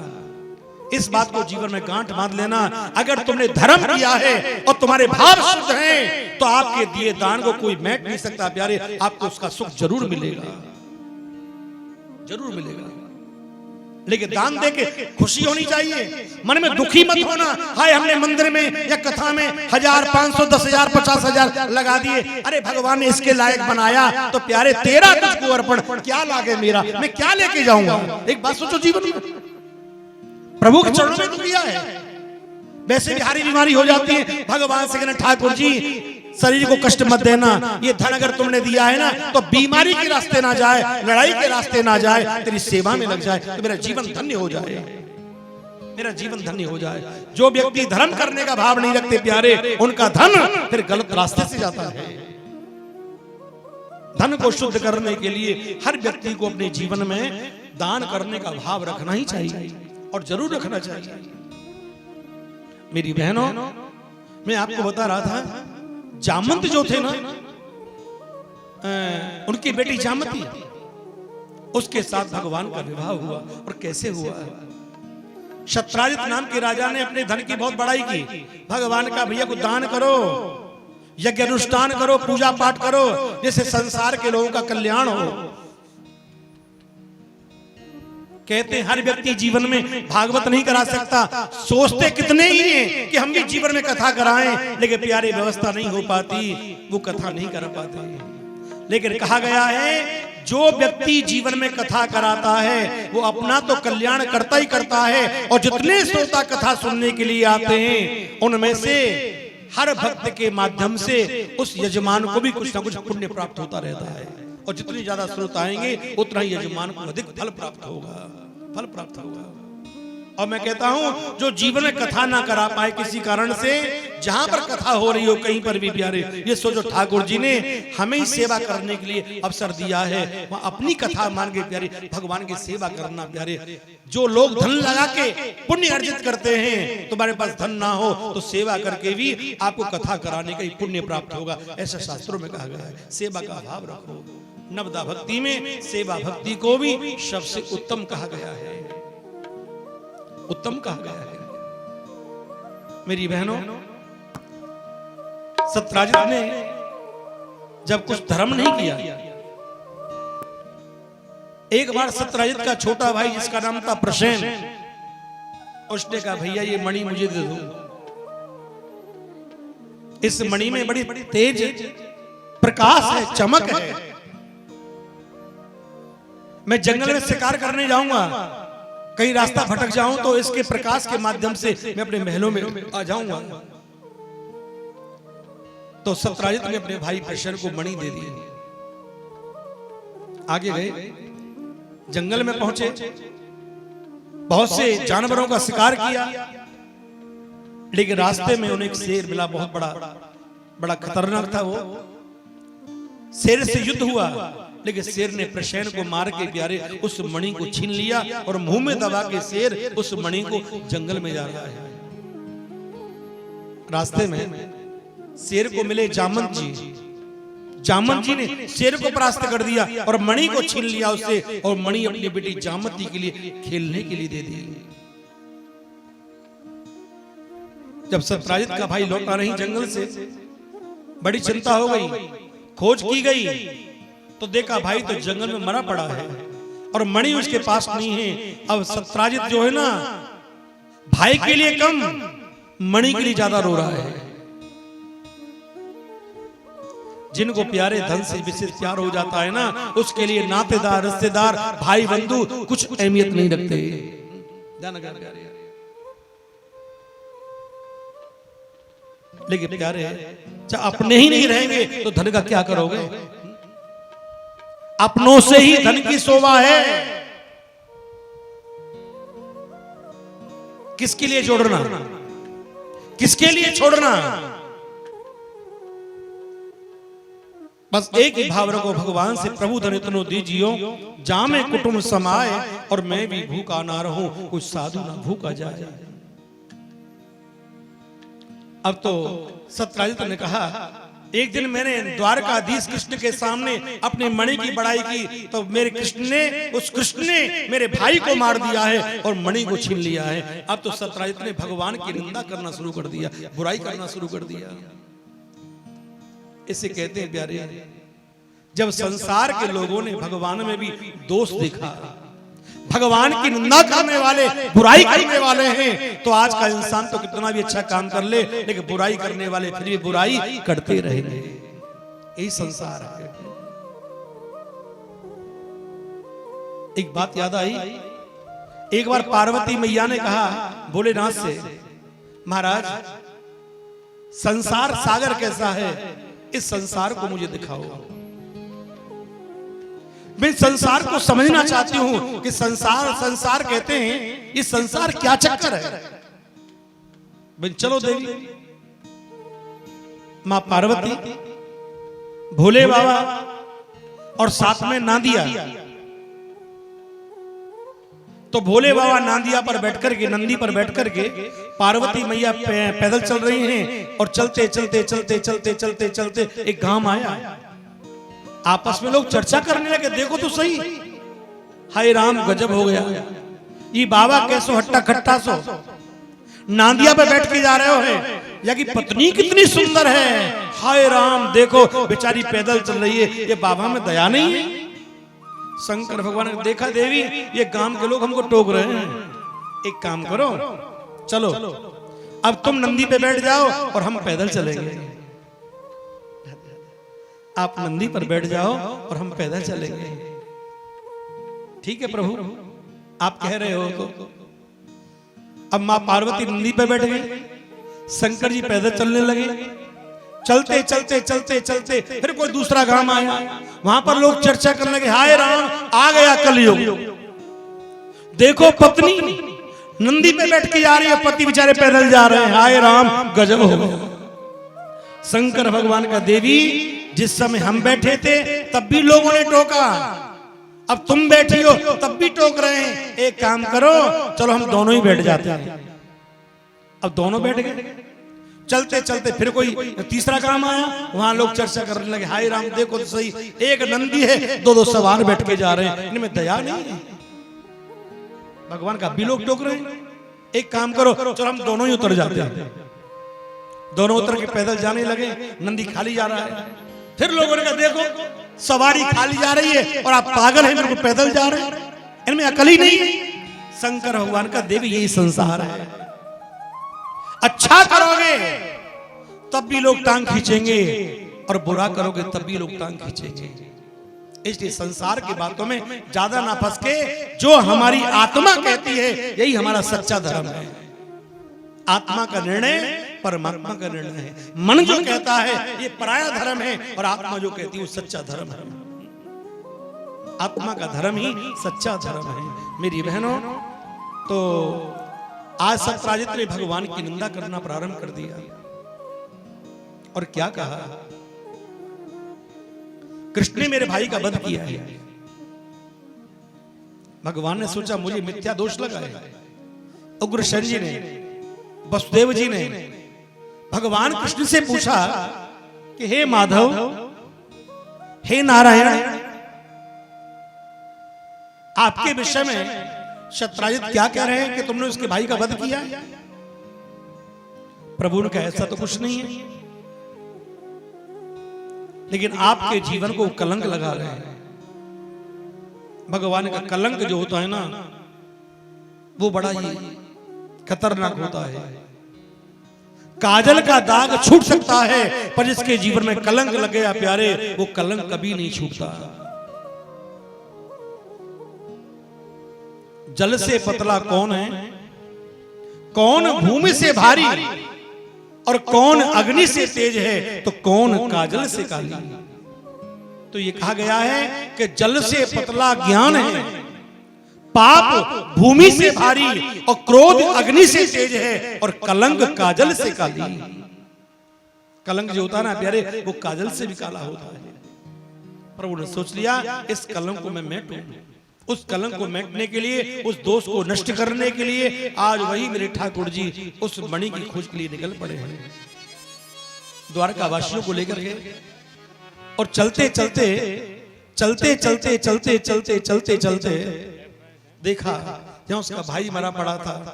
इस बात को जीवन में गांठ बांध लेना। अगर तुमने धर्म किया है और तुम्हारे भाव शुद्ध हैं तो आपके दिए दान को कोई मैट नहीं सकता प्यारे, आपको उसका सुख जरूर मिलेगा, जरूर मिलेगा। लेकिन दान देके खुशी होनी चाहिए, मन में दुखी मत होना। हाय हमने मंदिर में या कथा में 1000, 500, 10,000, 50,000 लगा दिए, अरे भगवान ने इसके लायक बनाया तो प्यारे तेरा तुझको अर्पण, क्या लागे मेरा, मैं क्या लेके जाऊंगा। एक बात सोचो, जीवन में प्रभु के चरणों में तो किया है। वैसे भी हारी बीमारी हो जाती है, भगवान से कहना ठाकुर जी शरीर को कष्ट मत देना, ये धन अगर तुमने दिया है ना तो बीमारी के रास्ते ना जाए, लड़ाई के रास्ते ना जाए, तेरी सेवा में लग जाए तो मेरा जीवन धन्य हो जाए, मेरा जीवन धन्य हो जाए। जो व्यक्ति धर्म करने का भाव नहीं रखते प्यारे, उनका धन फिर गलत रास्ते से जाता है। धन को शुद्ध करने के लिए हर व्यक्ति को अपने जीवन में दान करने का भाव रखना ही चाहिए, और जरूर रखना चाहिए। मेरी बहनों, मैं आपको बता रहा था, जामंत जो थे ना, उनकी बेटी जामती, उसके साथ भगवान का विवाह हुआ। और कैसे हुआ? शत्राजित नाम के राजा ने अपने धन की बहुत बड़ाई की, भगवान का भैया को दान करो, यज्ञ अनुष्ठान करो, पूजा पाठ करो, जिससे संसार के लोगों का कल्याण हो। कहते हैं हर व्यक्ति जीवन में भागवत नहीं करा सकता, सोचते कितने ही हैं कि हम भी जीवन में कथा कराएं, लेकिन प्यारी व्यवस्था नहीं हो पाती, वो कथा नहीं कर पाते। लेकिन कहा गया है जो व्यक्ति जीवन में कथा कराता है वो अपना तो कल्याण करता ही करता है, और जितने श्रोता कथा सुनने के लिए आते हैं उनमें से हर भक्त के माध्यम से उस यजमान को भी कुछ ना कुछ पुण्य प्राप्त होता रहता है। और जितने ज्यादा श्रोता आएंगे उतना ही यजमान को अधिक फल प्राप्त होगा, फल प्राप्त होगा। और मैं कहता हूं जो जीवन में कथा ना करा पाए किसी कारण से, जहां पर कथा हो रही हो कहीं पर भी प्यारे, ये सोचो ठाकुर जी ने हमें ही सेवा करने के लिए अवसर दिया है, वहां अपनी कथा मान के प्यारे भगवान की सेवा करना प्यारे। जो लोग धन लगा के पुण्य अर्जित करते हैं, तुम्हारे पास धन ना हो तो सेवा करके भी आपको कथा कराने का ही पुण्य प्राप्त होगा, ऐसा शास्त्रों में कहा गया है। सेवा का भाव रखो। नवदा भक्ति में सेवा भक्ति को भी सबसे उत्तम कहा गया है, उत्तम कहा गया है। मेरी बहनों, सत्राजित ने जब कुछ धर्म नहीं किया, एक बार सत्राजित का छोटा भाई जिसका नाम था प्रसेन, उसने कहा भैया ये मणि मुझे दे दो। इस मणि में बड़ी तेज प्रकाश है, चमक है, मैं जंगल में शिकार करने जाऊंगा, कहीं रास्ता भटक जाऊं तो इसके प्रकाश के माध्यम से मैं अपने महलों में आ जाऊंगा। तो सत्राजित ने अपने भाई प्रसेन को मणि दे दी। आगे गए, जंगल में पहुंचे, बहुत से जानवरों का शिकार किया, लेकिन रास्ते में उन्हें एक शेर मिला, बहुत बड़ा खतरनाक था। वो शेर से युद्ध हुआ, लेकिन शेर ने प्रसेन को मार के प्यारे उस मणि को छीन लिया, और मुंह में दबा के शेर उस मणि को जंगल में जा रहा है। रास्ते में शेर को मिले जामंत जी, जामंत जी ने शेर को परास्त कर दिया और मणि को छीन लिया उससे, और मणि अपनी बेटी जामती के लिए खेलने के लिए दे दी। जब सत्राजित का भाई लौटा नहीं जंगल से, बड़ी चिंता हो गई, खोज की गई तो देखा भाई तो जंगल में मरा पड़ा है और मणि उसके पास नहीं है। अब सत्राजित जो है ना, भाई के लिए कम मणि के लिए ज्यादा रो रहा है। जिनको प्यारे धन से विशेष प्यार हो जाता है ना, उसके लिए नातेदार, रिश्तेदार, भाई बंधु कुछ अहमियत नहीं रखते। लेकिन प्यारे जब अपने ही नहीं रहेंगे तो धन का क्या करोगे? अपनों से ही धन की शोभा है। किसके लिए जोड़ना, किसके लिए छोड़ना? बस एक ही भाव रखो भगवान से, प्रभु धन इतनो दीजियो जामे कुटुंब समाए और मैं भी भूखा ना रहूं, कुछ साधु ना भूखा जाए। अब तो सत्यराजित ने कहा, एक दिन मैंने द्वारकाधीश कृष्ण के सामने अपने मणि की बड़ाई की तो मेरे कृष्ण ने मेरे भाई को मार दिया है और मणि को छीन लिया है। अब तो सत्यराजित ने भगवान की निंदा करना शुरू कर दिया, बुराई करना शुरू कर दिया। इसे कहते हैं प्यारे, जब संसार के लोगों ने भगवान में भी दोष देखा, भगवान की निंदा करने वाले, बुराई करने वाले हैं, तो आज का इंसान तो कितना भी अच्छा काम कर ले, लेकिन बुराई करने वाले फिर भी बुराई करते रहेंगे। यही संसार है। एक बात याद आई, एक बार पार्वती मैया ने कहा भोलेनाथ से, महाराज संसार सागर कैसा है, इस संसार को मुझे दिखाओ। मैं संसार को समझना चाहती हूं कि संसार कहते हैं, इस संसार क्या चक्कर है। चलो देवी, मां पार्वती, भोले बाबा और साथ में नादिया। तो भोले बाबा नादिया पर बैठकर के, नंदी पर बैठकर के, पार्वती मैया पैदल चल रही हैं और चलते चलते चलते चलते चलते चलते एक गांव आया। आपस में लोग चर्चा करने लगे, देखो तो सही, हाय राम गजब हो गया, ये बाबा कैसो हट्टा खट्टा सो नादिया पे बैठ के जा रहे हो है, या कि पत्नी कितनी सुंदर है, हाय राम देखो बेचारी पैदल चल रही है, ये बाबा में दया नहीं है। शंकर भगवान ने देखा, देवी ये गांव के लोग हमको टोक रहे हैं, एक काम करो, चलो अब तुम नंदी पे बैठ जाओ और हम पैदल चलेंगे। आप नंदी पर बैठ जाओ और हम पैदल चलेंगे। ठीक है प्रभु, आप कह रहे हो तो। अब मां पार्वती नंदी पे बैठ गई, शंकर जी पैदल चलने लगे। चलते चलते चलते चलते फिर कोई दूसरा गांव आया, वहां पर लोग चर्चा करने लगे, हाय राम आ गया कलयुग, देखो पत्नी नंदी पे बैठ के जा रही है, पति बेचारे पैदल जा रहे हैं, हाय राम गजब हो गया। शंकर भगवान का, देवी जिस समय हम बैठे थे तब भी लोगों ने टोका, अब तुम बैठी हो तब भी टोक रहे हैं, एक काम करो चलो हम दोनों ही बैठ जाते हैं। अब दोनों बैठ गए। चलते चलते फिर कोई तीसरा काम आया, वहां लोग चर्चा करने लगे, हाय राम देखो तो सही, एक नंदी है, दो सवार बैठ के जा रहे हैं, इनमें दया नहीं है। भगवान का भी लोग टोक रहे हैं, एक काम करो चलो हम दोनों ही उतर जाते हैं। दोनों उतर के पैदल जाने लगे, नंदी खाली जा रहा है। फिर लोगों ने कहा, देखो सवारी खाली जा रही है और आप पागल हैं, बिल्कुल पैदल जा रहे हैं, इनमें अकल ही नहीं है। शंकर भगवान का, देवी यही संसार है, अच्छा करोगे तब भी लोग टांग खींचेंगे और बुरा करोगे तब भी लोग टांग खींचेंगे। इसलिए संसार की बातों में ज्यादा ना फंस के, जो हमारी आत्मा कहती है यही हमारा सच्चा धर्म है। आत्मा का निर्णय परमात्मा का निर्णय है, मन जो कहता है ये पराया धर्म है, और आत्मा जो कहती है वो सच्चा धर्म है। आत्मा का धर्म ही सच्चा धर्म है। मेरी बहनों, तो आज सत्यराजित ने भगवान की निंदा करना प्रारंभ कर दिया और क्या कहा, कृष्ण ने मेरे भाई का वध किया है। भगवान ने सोचा मुझे मिथ्या दोष लगा है। उग्रसेन जी ने, वसुदेव जी ने भगवान कृष्ण से पूछा कि हे माधव, हे नारायण, आपके विषय में सत्यराजित क्या कह रहे हैं कि तुमने उसके भाई का वध किया? प्रभु ने कहा ऐसा तो कुछ नहीं है, लेकिन आपके जीवन को कलंक लगा रहे हैं। भगवान का कलंक जो होता है ना, वो बड़ा ही खतरनाक होता है। काजल का दाग छूट सकता है, पर जिसके जीवन में कलंक लग गया प्यारे, वो कलंक कभी नहीं छूटता। जल से पतला कौन है, कौन भूमि से भारी, और कौन अग्नि से तेज है, तो कौन काजल से काली। तो ये कहा गया है कि जल से पतला ज्ञान है, पाप भूमि से भारी, और क्रोध अग्नि से तेज है, और कलंक काजल से काली। कलंक जो होता है ना प्यारे, वो काजल से भी काला होता है। प्रभु ने सोच लिया इस कलंक को मैं मेटूं। उस कलंक को मिटने के लिए, उस दोष को नष्ट करने के लिए आज वही मेरे ठाकुर जी उस मणि की खोज के लिए निकल पड़े हैं द्वारका वासियों को लेकर के। और चलते चलते चलते चलते चलते चलते चलते चलते देखा जहां उसका भाई मरा पड़ा था,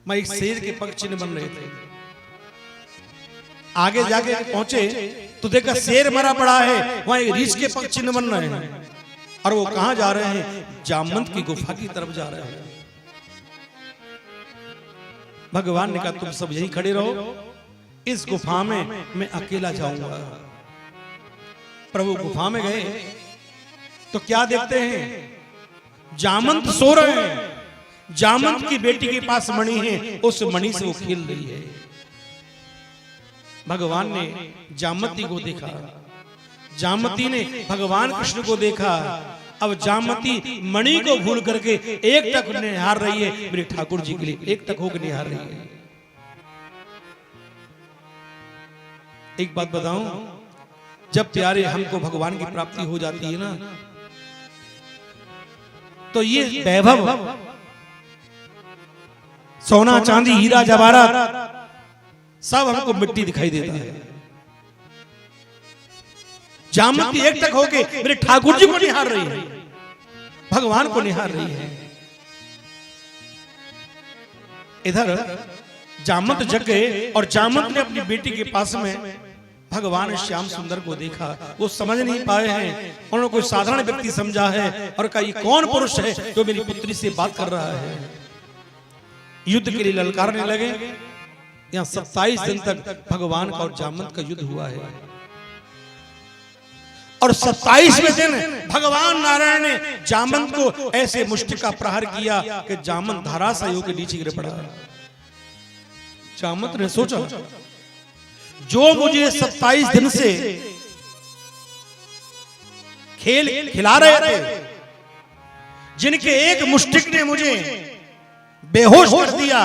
मैं एक शेर के पग चिन्ह बन रहे थे। आगे जाके पहुंचे तो देखा शेर मरा पड़ा है, वहां एक रीछ के पग चिन्ह बन रहे हैं। और वो कहां जा रहे हैं? जामवंत की गुफा की तरफ जा रहे हैं। भगवान ने कहा तुम सब यहीं खड़े रहो, इस गुफा में मैं अकेला जाऊंगा। प्रभु गुफा में गए तो क्या देखते हैं? जामवंत सो रहे हैं। जामवंत की बेटी के पास मणि है, उस मणि से वो खेल रही है। भगवान ने जामवती को देखा, जामवती ने भगवान कृष्ण को देखा। अब जामवती मणि को भूल करके एक टक निहार रही है मेरे ठाकुर जी के लिए, एक टक होकर निहार रही है। एक बात बताऊं, जब प्यारे हमको भगवान की प्राप्ति हो जाती है ना, तो ये वैभव, सोना चांदी हीरा जवाहरात सब हमको मिट्टी दिखाई देता है। जामवती एक टक होके मेरे ठाकुर जी को निहार रही है, भगवान को निहार रही है। इधर जामवंत जग गए और जामवंत ने अपनी बेटी के पास में भगवान श्याम सुंदर को देखा। वो समझ नहीं पाए हैं, उन्होंने कोई साधारण व्यक्ति समझा है और कहा ये कौन पुरुष है जो मेरी पुत्री से बात कर रहा है। युद्ध के लिए ललकारने लगे। यहाँ 27 दिन तक भगवान का और जामवंत का युद्ध हुआ है। और 27वें दिन भगवान नारायण ने जामवंत को ऐसे मुष्टि का प्रहार किया कि जामवंत धराशायी होकर नीचे गिर पड़ा। जामवंत ने सोचा जो मुझे 27 दिन से खेल खिला रहे थे, जिनके एक मुष्टिक ने मुझे बेहोश कर दिया,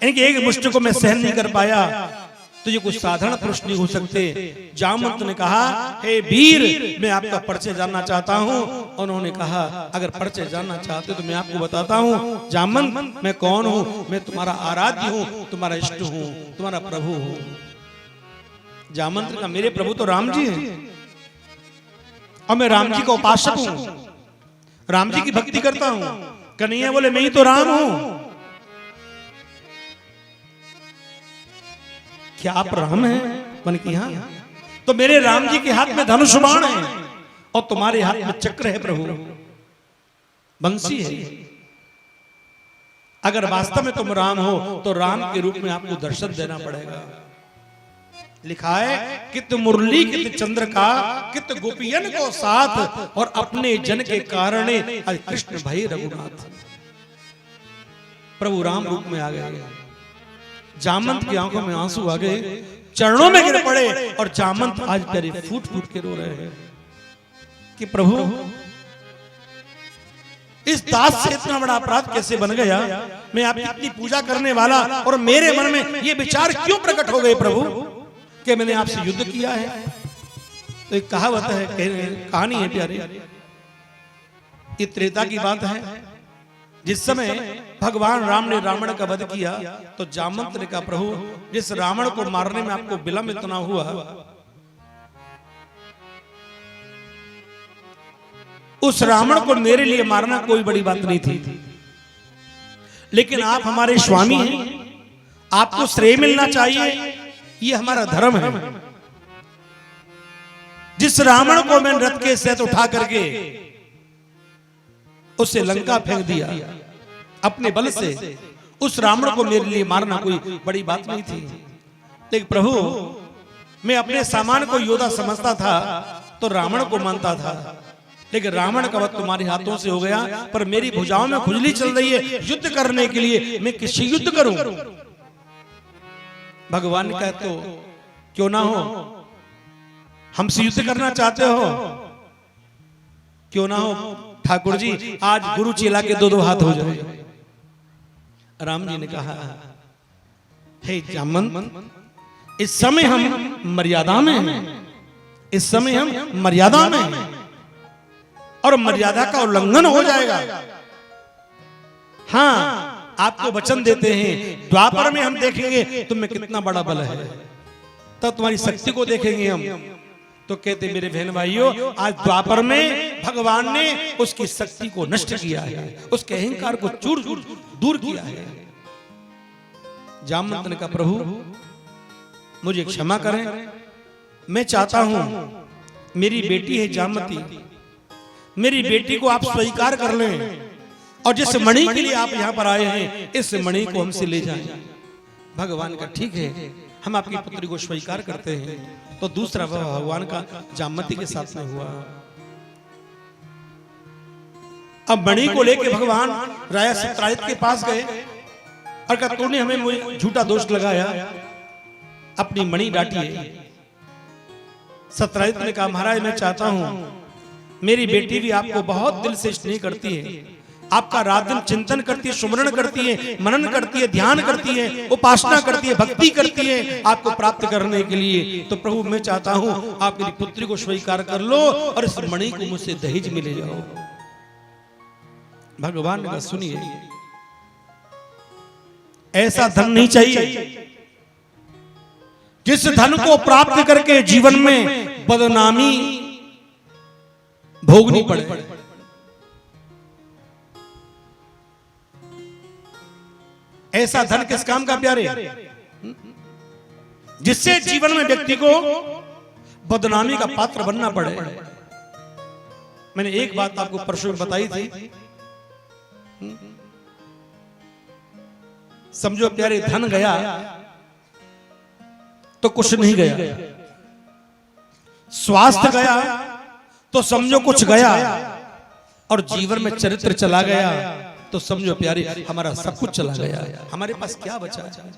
इनके एक मुष्टि को मैं सहन नहीं कर पाया, तो ये कुछ साधारण पुरुष नहीं हो सकते। जामवंत ने कहा हे वीर, मैं आपका परिचय जानना चाहता हूं। उन्होंने कहा अगर परिचय जानना चाहते तो मैं आपको बताता हूं। जामवंत मैं कौन हूं? मैं तुम्हारा आराध्य हूं, तुम्हारा इष्ट हूं, तुम्हारा प्रभु हूं। जामवंत का मेरे प्रभु तो राम जी हैं और मैं राम जी का उपासक हूं, राम जी की भक्ति करता हूं। कन्हैया बोले मैं ही तो राम हूं। क्या आप राम हैं? मन की हाँ। तो मेरे राम जी के हाथ में धनुष बाण है और तुम्हारे हाथ में चक्र है प्रभु, बंसी है। अगर वास्तव में तुम राम हो तो राम के रूप में आपको दर्शन देना पड़ेगा। लिखा है कित मुरली कित चंद्र का, कित गोपियन को साथ, और अपने जन के कारण कृष्ण भाई रघुनाथ। प्रभु राम रूप में आ गए। जामवंत की आंखों में आंसू आ गए, चरणों में गिर पड़े और जामवंत आज प्यारे फूट फूट के रो रहे हैं कि प्रभु इस दास से इतना बड़ा अपराध कैसे बन गया? मैं आपकी इतनी पूजा करने वाला और मेरे मन में ये विचार क्यों प्रकट हो गए प्रभु कि मैंने आपसे युद्ध किया है? तो एक कहावत है, कहानी है प्यारे, ये त्रेता की बात है। जिस समय भगवान राम ने रावण का वध किया तो जामवंत ने कहा प्रभु जिस रावण को मारने में आपको विलंब इतना हुआ, उस रावण को मेरे लिए मारना कोई बड़ी बात नहीं थी, लेकिन आप हमारे स्वामी हैं, आपको श्रेय मिलना चाहिए, ये हमारा धर्म है। जिस रावण को मैंने रथ के सहित उठा करके उसे लंका फेंक दिया अपने बल से, उस रावण को मेरे लिए मारना कोई बड़ी बात नहीं थी। लेकिन प्रभु, मैं अपने सामान को योद्धा समझता था तो रावण को मानता था, लेकिन रावण का वध तुम्हारे हाथों से हो गया। पर मेरी भुजाओं में खुजली चल रही है युद्ध करने के लिए, मैं किससे युद्ध करूं? भगवान ने कहा तो क्यों ना हो, हमसे युद्ध करना चाहते हो क्यों ना हो ठाकुर जी, आज गुरु चेला के दो हाथ हो जाए। राम जी ने कहा, हे जामवंत, इस समय हम मर्यादा में हैं, इस समय हम मर्यादा में हैं और मर्यादा का उल्लंघन हो जाएगा। हाँ, आपको वचन देते हैं द्वापर में हम देखेंगे तुम्हें कितना बड़ा बल है, तब तुम्हारी शक्ति को देखेंगे हम। तो कहते मेरे बहन भाइयों, आज द्वापर में भगवान ने उसकी शक्ति को नष्ट किया है, उसके अहंकार को चूर दूर किया है। जामवंत ने कहा, प्रभु मुझे क्षमा करें, मैं चाहता हूं मेरी बेटी है जामवती, मेरी बेटी को आप स्वीकार कर लें और जिस मणि के लिए आप यहाँ पर आए हैं इस मणि को हमसे ले जाएं। भगवान का ठीक है, हम आपकी पुत्री को स्वीकार करते हैं। तो दूसरा भगवान का जामवती के साथ में हुआ। अब मणि को लेके भगवान राजा सत्यराजित के पास गए और कहा, तूने हमें झूठा दोष लगाया, अपनी मणि डांटिए। सत्यराजित ने कहा, महाराज मैं चाहता हूं, मेरी बेटी भी आपको बहुत दिल से स्नेह करती है, आपका रात दिन चिंतन करती है, सुमरण करती है, मनन करती है, ध्यान करती है, उपासना करती है, भक्ति करती है आपको प्राप्त करने के लिए। तो प्रभु मैं चाहता हूं आप मेरी पुत्री को स्वीकार कर लो और इस मणि को मुझसे दहेज में ले जाओ। भगवान का सुनिए, ऐसा धन नहीं चाहिए जिस धन को प्राप्त करके जीवन में बदनामी भोगनी पड़े। ऐसा धन किस काम का प्यारे, जिससे जीवन में व्यक्ति को बदनामी का पात्र बनना पड़े। मैंने एक बात आपको परसों में बताई थी, समझो प्यारे धन गया तो कुछ नहीं गया, स्वास्थ्य गया तो समझो कुछ गया, और जीवन में चरित्र चला गया तो समझो प्यारे हमारा सब कुछ चला गया। हमारे पास क्या बचा है?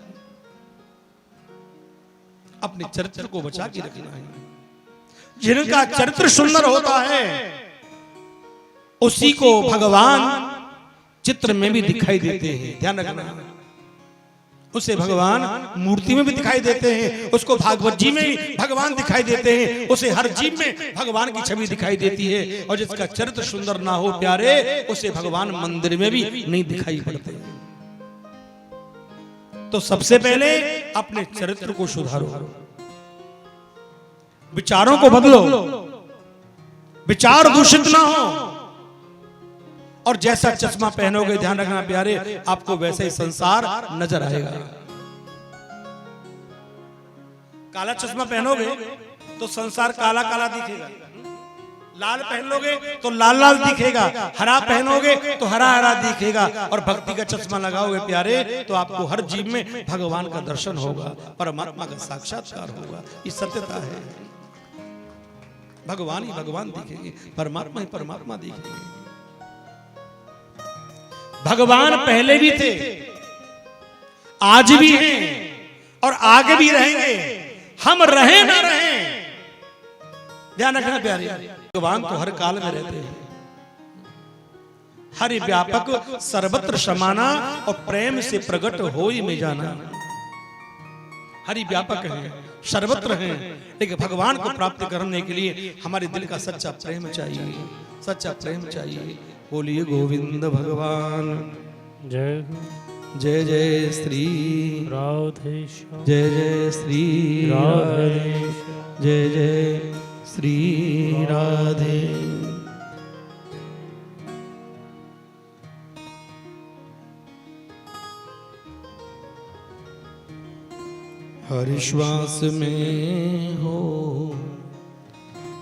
अपने चरित्र को बचा के रखना है। जिनका चरित्र सुंदर होता है उसी को भगवान चित्र में भी दिखाई देते हैं, ध्यान रखना। उसे भगवान मूर्ति में भी दिखाई देते हैं, उसको भागवत जी में भी भगवान दिखाई देते हैं, उसे हर जीव में भगवान की छवि दिखाई देती है। और जिसका चरित्र सुंदर ना हो प्यारे, उसे भगवान मंदिर में भी नहीं दिखाई पड़ते। तो सबसे पहले अपने चरित्र को सुधारो, विचारों को बदलो, विचार दूषित ना हो, और जैसा चश्मा पहनोगे ध्यान रखना प्यारे आपको वैसा ही संसार नजर आएगा। काला चश्मा पहनोगे तो संसार काला काला दिखेगा, लाल पहन लोगे तो लाल लाल दिखेगा, हरा पहनोगे तो हरा हरा दिखेगा। और भक्ति का चश्मा लगाओगे प्यारे तो आपको हर जीव में भगवान का दर्शन होगा, परमात्मा का साक्षात्कार होगा। ये सत्यता है। भगवान ही भगवान दिखेंगे, परमात्मा ही परमात्मा दिखेंगे। भगवान पहले भी थे, आज भी हैं और आगे भी रहेंगे। हम रहे ना रहे, ध्यान रखना प्यारे, भगवान तो हर काल में रहते हैं। हरि व्यापक सर्वत्र समाना और प्रेम से प्रकट होई में जाना। हरि व्यापक है, सर्वत्र है, लेकिन भगवान को प्राप्त करने के लिए हमारे दिल का सच्चा प्रेम चाहिए, सच्चा प्रेम चाहिए। बोलिए गोविंद भगवान जय जय जय श्री राधेश्याम, जय जय श्री राधेश्याम, जय जय श्री राधे। हर श्वास में हो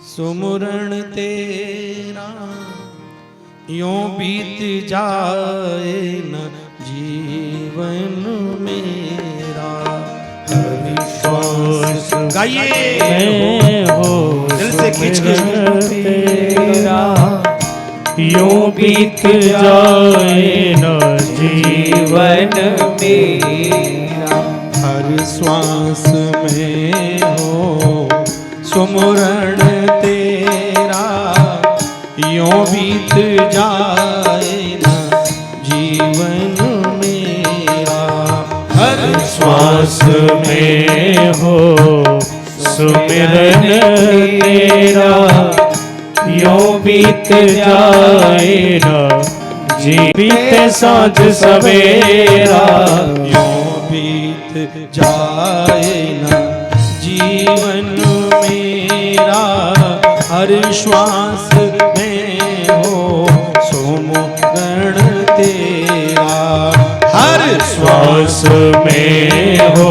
सुमरण तेरा, यों बीत जाए न जीवन मेरा हरि श्वास गाइए मैं हो दिल से खींच के तेरा यूं बीत जाए न जीवन मेरा। हर श्वास में हो सुमरण तेरा यूं बीत जाए ना जीवन मेरा। हर श्वास में हो सुमिरन तेरा यूं बीत जाए न जीवित साँझ सवेरा। यूं बीत जाए ना जीवन मेरा। हर श्वास में हो सुमरण तेरा। हर श्वास में हो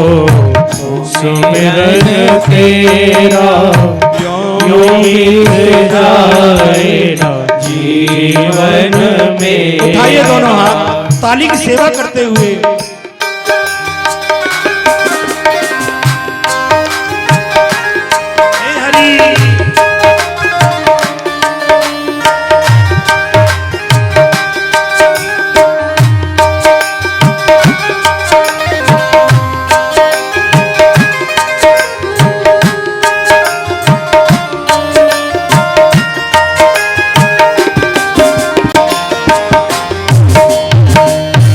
सुमिरन तेरा यूं बीत जाए न जीवन में। उठाइए दोनों हाथ ताली की सेवा करते हुए। हे हरि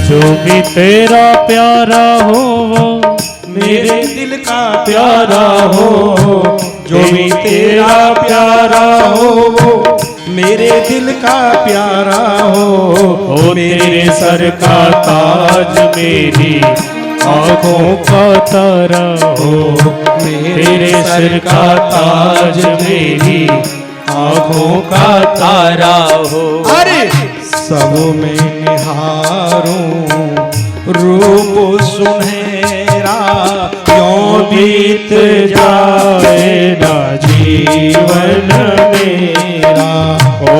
जो भी तेरा प्यारा हो वो मेरे दिल का प्यारा हो। जो भी तेरा प्यारा हो वो मेरे दिल का प्यारा हो। ओ तेरे सर का ताज मेरी आँखों का तारा हो। तेरे सर का ताज मेरी आँखों का तारा हो। अरे सब में निहारूं रूप सुनहरा क्यों बीत जाए ना जीवन मेरा।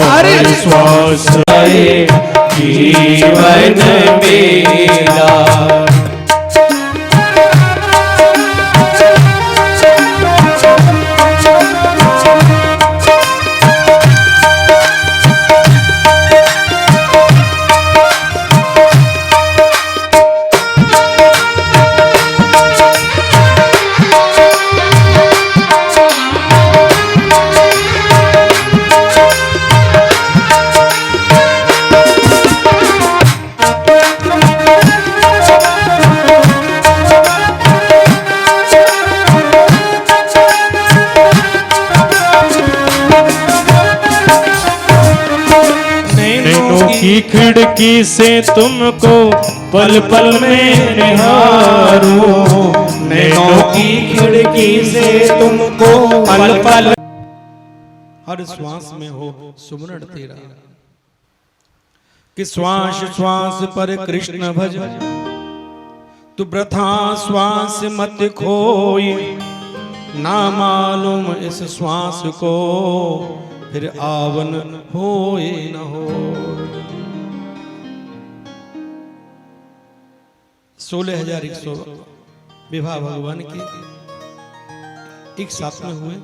अरे और श्वास आए जीवन मेरा। की खिड़की से तुमको पल पल में निहारूं। नैनों की खिड़की से तुमको पल पल। हर श्वास में हो सुमरण तेरा। कि श्वास श्वास पर कृष्ण भज तू वृथा श्वास मत खोई। ना मालूम इस श्वास को फिर आवन होए न हो। 16,100 विवाह भगवान के एक साथ में हुए।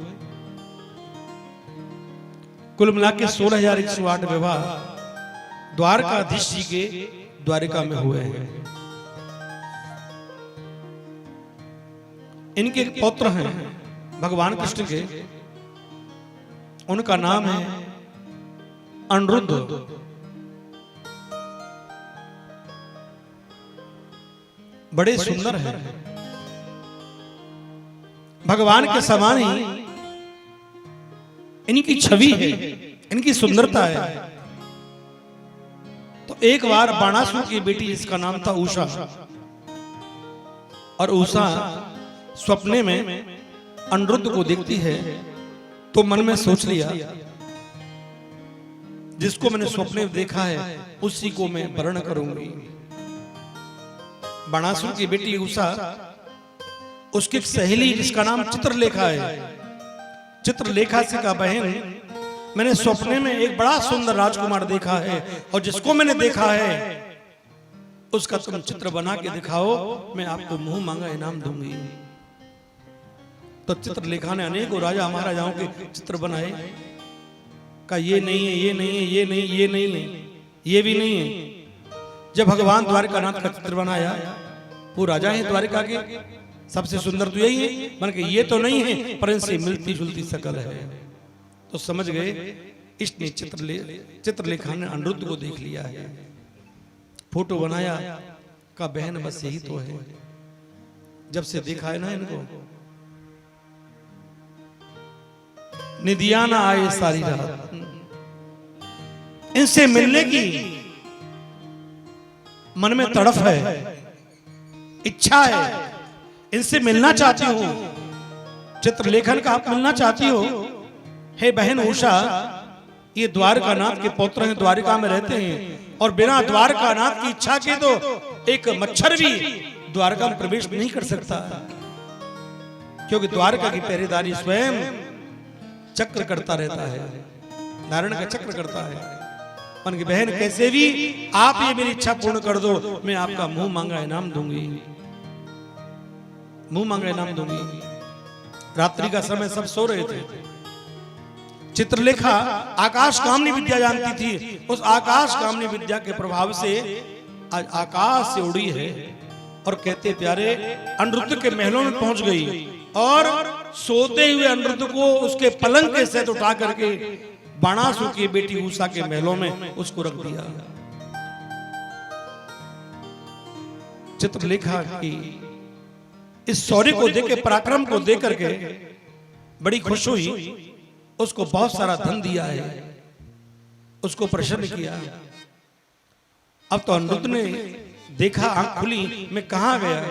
कुल मिला के 16,108 विवाह द्वारकाधीश जी के द्वारिका में हुए हैं। इनके एक पौत्र हैं भगवान कृष्ण के, उनका नाम है अनिरुद्ध। बड़े सुंदर हैं, भगवान के समान ही इनकी छवि है, इनकी सुंदरता है। तो एक बार बाणासुर की बेटी जिसका नाम था उषा, और उषा स्वप्ने में अनिरुद्ध को देखती है तो मन में सोच लिया जिसको मैंने स्वप्ने में देखा है उसी को मैं वर्ण करूंगी। बाणासुर की बेटी उषा, उसकी सहेली जिसका नाम चित्रलेखा है, चित्रलेखा से कहा बहन मैंने स्वप्ने में एक बड़ा सुंदर राजकुमार देखा है और जिसको मैंने देखा है उसका तुम चित्र बना के दिखाओ, मैं आपको मुंह मांगा इनाम दूंगी। तो चित्रलेखा ने अनेकों राजा महाराजाओं के चित्र बनाए। का ये नहीं है, ये नहीं है, ये नहीं, ये नहीं है, ये भी नहीं है। जब भगवान द्वारकानाथ का चित्र बनाया, वो राजा है द्वारिका के, सबसे सुंदर तो यही है, मन के ये तो नहीं है पर इनसे मिलती जुलती शकल है। तो समझ गए इसने चित्रलेखा ने अनिरुद्ध को देख लिया है, फोटो बनाया, का बहन बस यही तो है। जब से देखा है ना इनको, निदिया ना आए सारी रात, इनसे मिलने की मन में तड़फ है, इच्छा है, इनसे मिलना चाहती हूं। चित्रलेखन का आप मिलना चाहती हो? हे बहन उषा, ये द्वारकानाथ के पौत्र हैं, द्वारिका में रहते हैं, और बिना द्वारकानाथ की इच्छा के तो एक मच्छर भी द्वारका में प्रवेश नहीं कर सकता, क्योंकि द्वारका की पहरेदारी स्वयं चक्र करता रहता है, नारायण का चक्र करता है। मन की बहन कैसे भी आप ये मेरी इच्छा पूर्ण कर दो, मैं आपका मुंह मांगा इनाम दूंगी, मुंह मांगा इनाम दूंगी। रात्रि का समय सब सो रहे थे। चित्रलेखा आकाश कामनी विद्या जानती थी, उस आकाश कामनी विद्या के प्रभाव से आज आकाश से उड़ी है, और कहते प्यारे अनिरुद्ध के महलों में पहुंच गई, और सोते हुए अनिरुद्ध को उसके पलंग के सहित उठा करके बाणासुर की बेटी उषा के महलों में उसको रख दिया। चित्रलेखा की इस शौर्य को देख के, पराक्रम को देख करके बड़ी खुश हुई, उसको बहुत सारा धन दिया है, उसको प्रसन्न किया। अब तो अनिरुद्ध ने देखा, आंख खुली, मैं कहां गया,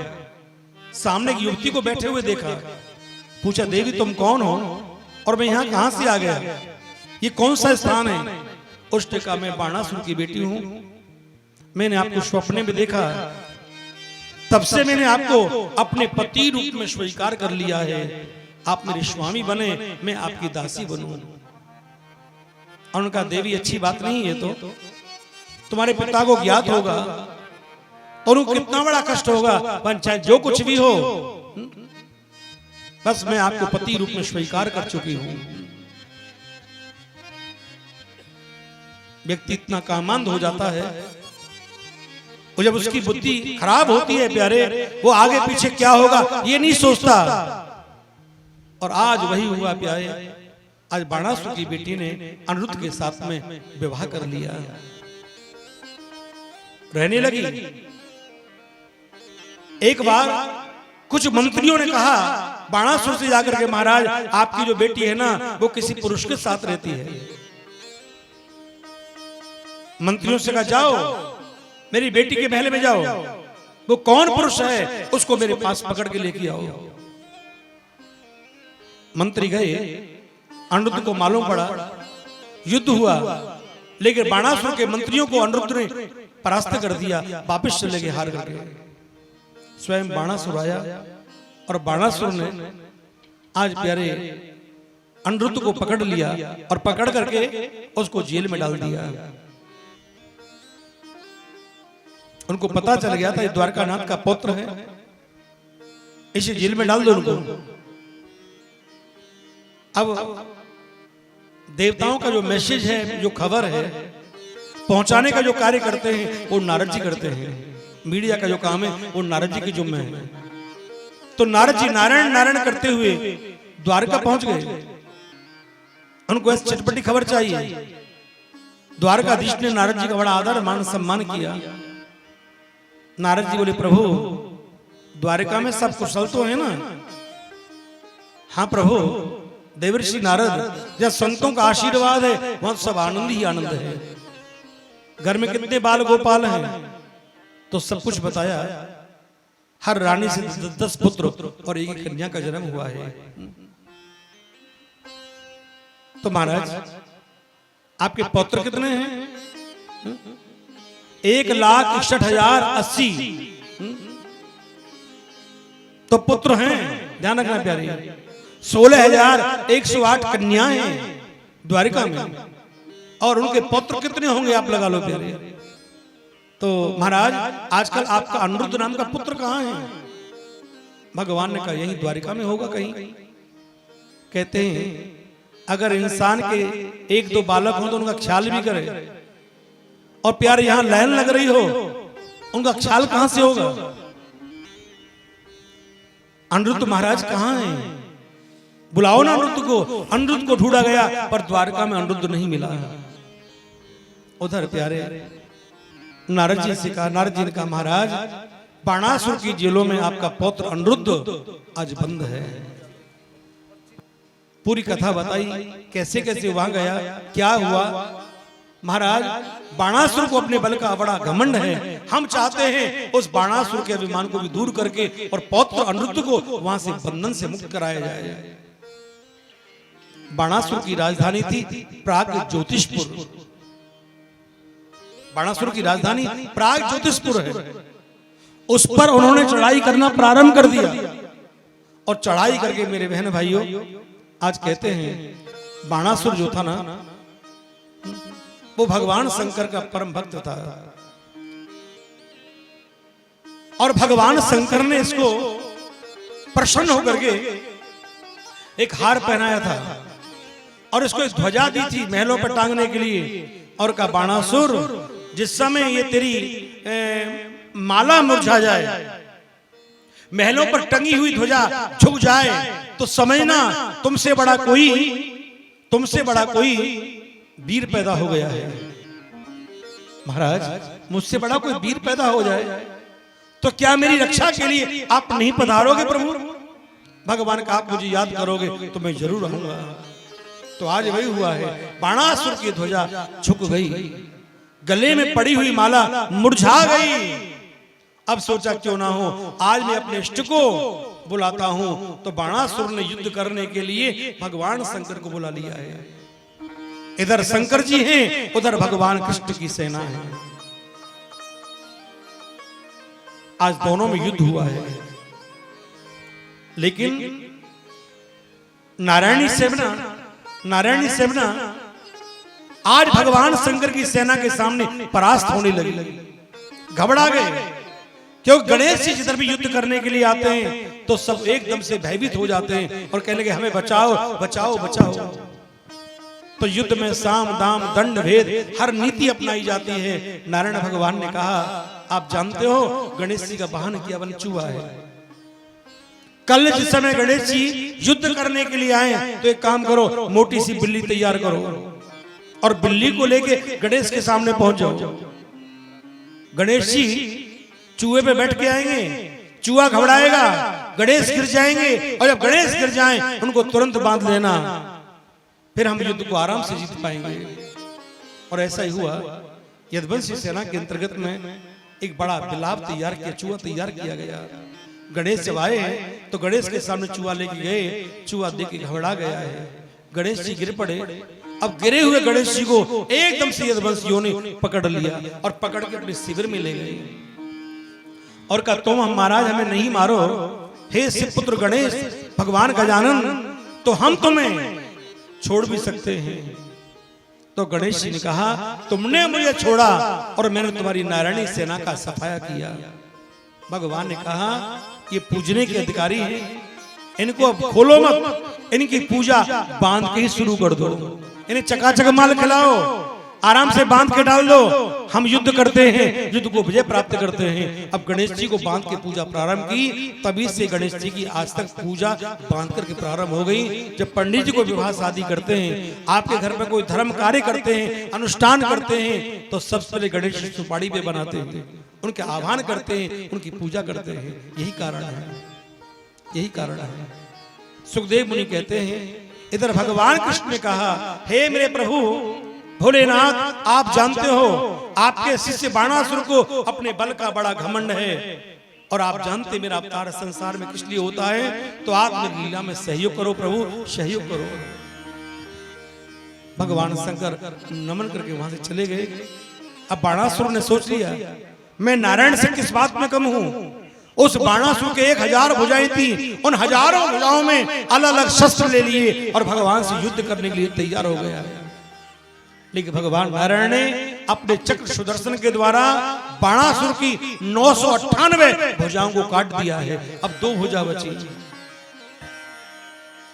सामने की युवती को बैठे हुए देखा, पूछा देवी तुम कौन हो, और मैं यहां कहां से आ गया, ये कौन सा स्थान है? उसने कहा मैं बाणासुर की बेटी हूं, मैंने आपको स्वप्न में देखा, तब से मैंने आपको अपने पति रूप में स्वीकार कर लिया है, आप मेरे स्वामी बने, मैं आपकी दासी बनूं। और उनका देवी अच्छी बात नहीं है, तो तुम्हारे पिता को ज्ञात होगा तो उनको कितना बड़ा कष्ट होगा, पर चाहे जो कुछ भी हो, बस मैं आपको पति रूप में स्वीकार कर चुकी हूं। व्यक्ति इतना कामांध हो जाता है, और जब उसकी बुद्धि खराब होती है प्यारे, वो आगे पीछे क्या होगा ये नहीं सोचता। और आज वही हुआ प्यारे, आज बाणासुर की बेटी ने अनिरुद्ध के साथ में विवाह कर लिया, रहने लगी। एक बार कुछ मंत्रियों ने कहा बाणासुर से जाकर के, महाराज आपकी जो बेटी है ना, वो किसी पुरुष के साथ रहती है। मंत्रियों से कहा जाओ मेरी बेटी के महल में जाओ, वो कौन पुरुष है उसको मेरे पास पकड़ के लेके आओ। मंत्री गए, अनिरुद्ध को मालूम पड़ा, युद्ध हुआ, लेकिन बाणासुर के मंत्रियों को अनिरुद्ध ने परास्त कर दिया, वापस चले गए हार करके। स्वयं बाणासुर आया, और बाणासुर ने आज प्यारे अनिरुद्ध को पकड़ लिया, और पकड़ करके उसको जेल में डाल दिया। उनको पता चल गया था ये द्वारकानाथ का पुत्र है, इसे जेल में डाल दो उनको। अब देवताओं का जो मैसेज है, जो खबर है, पहुंचाने का जो कार्य करते हैं वो नारद जी करते हैं। मीडिया का जो काम है वो नारद जी की जिम्मे है। तो नारद जी नारायण नारायण करते हुए द्वारका पहुंच गए। उनको ऐसी चटपटी खबर चाहिए। द्वारकाधीश ने नारद जी का बड़ा आदर मान सम्मान किया। नारद जी बोले प्रभु द्वारिका में सब कुशल तो है ना? हाँ प्रभु, देवर्षि नारद, जब संतों का आशीर्वाद है वहां सब आनंद ही आनंद है। घर में कितने बाल गोपाल हैं तो सब कुछ बताया। हर रानी से 10 पुत्र और एक कन्या का जन्म हुआ है। तो महाराज आपके पौत्र कितने हैं? 1,61,080 तो पुत्र हैं। ध्यान रखना प्यारे। 16,108 कन्याएं हैं द्वारिका में, और उनके पुत्र कितने होंगे आप लगा लो प्यारे। तो महाराज आजकल आपका अनिरुद्ध नाम का पुत्र कहाँ है? भगवान ने कहा यही द्वारिका में होगा कहीं। कहते हैं अगर इंसान के एक दो बालक हो तो उनका ख्याल भी करे, और प्यार यहां लाइन लग रही हो, उनका ख्याल कहां से होगा? अनिरुद्ध महाराज कहां हैं? बुलाओ ना अनिरुद्ध को। अनिरुद्ध को ढूंढा गया पर द्वारका में अनिरुद्ध नहीं मिला। उधर प्यारे नारद जी से कहा, नारद जी ने कहा महाराज बाणासुर की जेलों में आपका पौत्र अनिरुद्ध आज बंद है। पूरी कथा बताई कैसे कैसे वहां गया, क्या हुआ। महाराज बाणासुर को अपने बल का बड़ा घमंड है, हम चाहते हैं उस बाणासुर के अभिमान को भी दूर करके और पौत्र अनिरुद्ध को वहां से बंधन से मुक्त कराया जाए। बाणासुर की राजधानी थी प्राग ज्योतिषपुर। बाणासुर की राजधानी प्राग ज्योतिषपुर है। उस पर उन्होंने चढ़ाई करना प्रारंभ कर दिया, और चढ़ाई करके मेरे बहन भाइयों आज कहते हैं बाणासुर जो था ना, वो भगवान शंकर का परम भक्त था, और भगवान शंकर ने इसको प्रसन्न होकर के एक हार पहनाया था और इसको एक ध्वजा दी थी महलों पर टांगने के लिए, और कहा बाणासुर जिस समय ये तेरी माला मुरझा जाए, महलों पर टंगी हुई ध्वजा झुक जाए, तो समझना तुमसे बड़ा कोई वीर पैदा हो गया है। महाराज मुझसे बड़ा कोई वीर पैदा हो जाए तो क्या मेरी रक्षा के लिए आप नहीं पधारोगे प्रभु? भगवान का आप मुझे याद करोगे तो मैं जरूर रहूंगा। तो आज वही हुआ है, बाणासुर की ध्वजा झुक गई, गले में पड़ी हुई माला मुरझा गई। अब सोचा क्यों ना हो आज मैं अपने इष्ट को बुलाता हूं। तो बाणासुर ने युद्ध करने के लिए भगवान शंकर को बुला लिया है। इधर शंकर जी हैं, उधर भगवान कृष्ण की सेना है। आज दोनों में युद्ध हुआ है, लेकिन नारायणी सेना आज भगवान शंकर की सेना के सामने परास्त होने लगी। घबरा गए, क्योंकि गणेश जी जिधर भी युद्ध करने के लिए आते हैं तो सब एकदम से भयभीत हो जाते हैं और कहने लगे हमें बचाओ बचाओ बचाओ। तो युद्ध में साम दाम दंड भेद हर नीति अपनाई जाती है। नारायण भगवान ने कहा आप जानते हो गणेश जी का वाहन क्या बन चुहा है। कल जिस समय गणेश जी युद्ध करने के लिए आए तो एक काम करो, मोटी सी बिल्ली तैयार करो और बिल्ली को लेके गणेश के सामने पहुंच जाओ। गणेश जी चूहे पे बैठ के आएंगे, चूहा घबराएगा, गणेश गिर जाएंगे, और जब गणेश गिर जाएं उनको तुरंत बांध लेना, फिर हम युद्ध को आराम से जीत पाएंगे। और ऐसा ही हुआ। यदुवंशी सेना के अंतर्गत में एक बड़ा बिलाव तैयार किया, चूहा तैयार किया गया। गणेश जब आए तो गणेश के सामने चूहा लेके गए, चूहा देख के घबरा गया है। गणेश जी गिर पड़े। अब गिरे हुए गणेश जी को एकदम से यदुवंशियों ने पकड़ लिया और पकड़ के अपने शिविर में ले गए और कहा तुम महाराज हमें नहीं मारो, हे शिवपुत्र गणेश भगवान गजानन, तो हम तुम्हें छोड़ भी सकते हैं। तो गणेश जी ने कहा तुमने मुझे छोड़ा और मैंने तुम्हारी नारायणी सेना का सफाया किया। भगवान ने कहा ये पूजने के अधिकारी हैं, इनको अब खोलो मत, इनकी पूजा बांध के ही शुरू कर दो। इन्हें चकाचक माल खिलाओ, आराम से बांध के डाल दो। हम युद्ध करते हैं, युद्ध को विजय प्राप्त करते हैं। अब गणेश जी को बांध के पूजा प्रारंभ की, तभी से गणेश जी की आज तक पूजा बांध करके प्रारंभ हो गई। जब पंडित जी को विवाह शादी करते हैं, आपके घर में कोई धर्म कार्य करते हैं, अनुष्ठान करते हैं, तो सबसे पहले गणेश जी सुपाड़ी पे बनाते हैं, उनके आह्वान करते हैं, उनकी पूजा करते हैं। यही कारण है, यही कारण है। सुखदेव मुनि कहते हैं इधर भगवान कृष्ण ने कहा हे मेरे प्रभु भोलेनाथ, आप जानते हो आपके शिष्य बाणासुर को अपने बल का बड़ा घमंड है, और आप जानते मेरा अवतार संसार में किस लिए होता है, तो आप मेरी लीला में सहयोग करो प्रभु, सहयोग करो। भगवान शंकर नमन करके वहां से चले गए। अब बाणासुर ने सोच लिया मैं नारायण से किस बात में कम हूं। उस बाणासुर के 1000 भुजाएं थी, उन हजारों भुजाओं में अलग अलग शस्त्र ले लिए और भगवान से युद्ध करने के लिए तैयार हो गया। लेकिन भगवान नारायण ने अपने चक्र सुदर्शन के द्वारा बाणासुर की 998 भुजाओं को काट दिया है, अब 2 भुजा बची।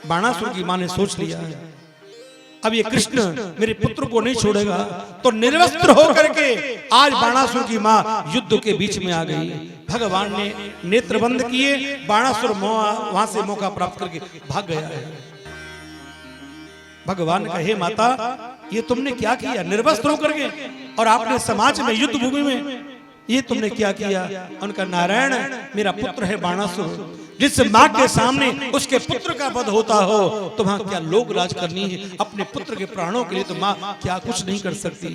बाणासुर की मां ने सोच लिया है अब ये कृष्ण मेरे पुत्र को नहीं छोड़ेगा, तो निर्वस्त्र होकर के आज बाणासुर की मां युद्ध के बीच में आ गई। भगवान ने नेत्र बंद किए, बाणासुर वहां से मौका प्राप्त करके भाग गया है। भगवान ने कहा, हे माता, ये तुमने क्या किया? निर्वस्त्र होकर के और आपने समाज में, युद्ध भूमि में ये तुमने क्या किया? उनका, नारायण मेरा पुत्र है बाणासुर, जिस मां के सामने उसके पुत्र का वध होता हो तो वहां क्या लोग राज करनी है? अपने पुत्र के प्राणों के लिए तो मां क्या कुछ नहीं कर सकती।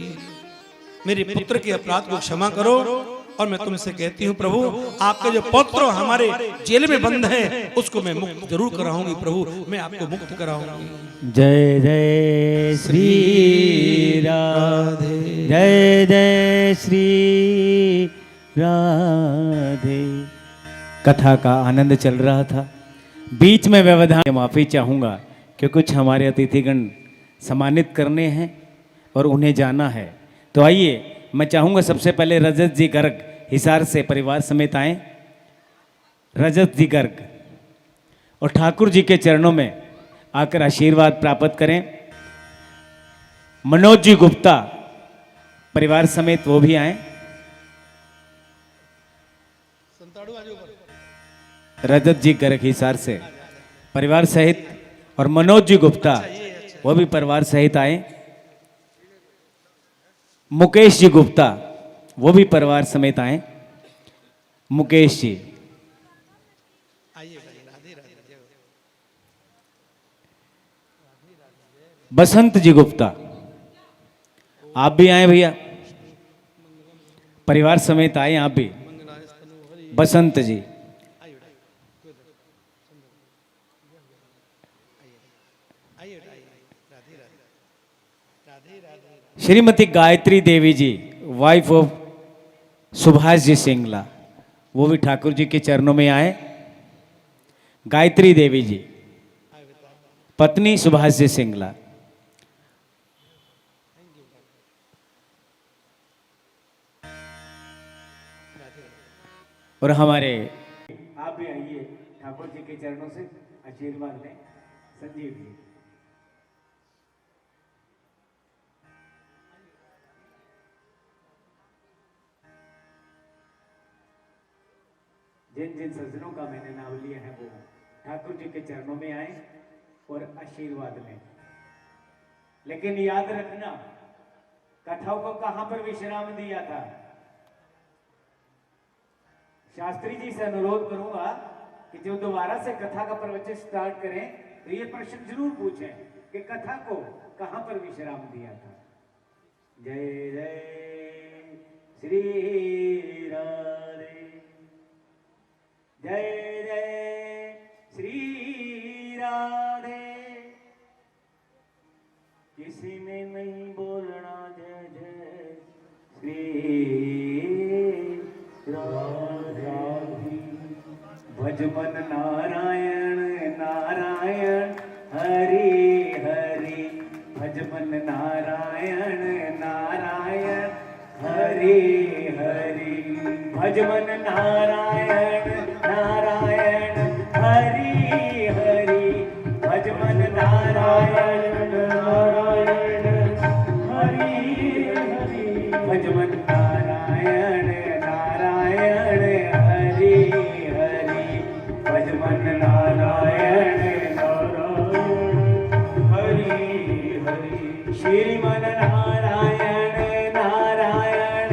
मेरे पुत्र के अपराध को क्षमा करो। और मैं तुमसे कहती हूँ प्रभु, आपके जो पुत्र हमारे जेल में बंद है उसको मैं मुक्त जरूर कराऊंगी। प्रभु, मैं आपको मुक्त कराऊंगी। जय जय श्री राधे, जय जय श्री राधे। कथा का आनंद चल रहा था, बीच में व्यवधान माफ़ी चाहूँगा क्योंकि कुछ हमारे अतिथिगण सम्मानित करने हैं और उन्हें जाना है। तो आइए, मैं चाहूँगा सबसे पहले रजत जी गर्ग हिसार से परिवार समेत आएँ। रजत जी गर्ग और ठाकुर जी के चरणों में आकर आशीर्वाद प्राप्त करें। मनोज जी गुप्ता परिवार समेत वो भी आएँ। रजत जी गर्ग हिसार से परिवार सहित और मनोज जी गुप्ता वो भी परिवार सहित आए। मुकेश जी गुप्ता वो भी परिवार समेत आए। मुकेश जी, बसंत जी गुप्ता आप भी आए भैया, परिवार समेत आए आप भी। बसंत जी, श्रीमती गायत्री देवी जी वाइफ ऑफ सुभाष जी सिंगला वो भी ठाकुर जी के चरणों में आए। गायत्री देवी जी पत्नी सुभाष जी सिंगला। और हमारे, आप भी आइए, ठाकुर जी के चरणों से आशीर्वाद लें। संजीव जी, जिन जिन सज्जनों का मैंने नाम लिया है वो ठाकुर जी के चरणों में आए और आशीर्वाद लें। लेकिन याद रखना, कथाओं को कहां पर विश्राम दिया था। शास्त्री जी से अनुरोध करूंगा कि जो दोबारा से कथा का प्रवचन स्टार्ट करें तो ये प्रश्न जरूर पूछें कि कथा को कहां पर विश्राम दिया था। जय जय श्री राधे, जय जय श्री राधे। किसी ने नहीं बोलना जय जय श्री राधे। भज मन नारायण नारायण हरि हरि, भज मन नारायण नारायण हरि हरि, भज मन नारायण नारायण हरि हरि, भज मन नारायण नारायण हरि हरि, भज मन नारायण नारायण हरि हरि, भज मन नारायण नारायण हरि हरि। श्रीमन नारायण नारायण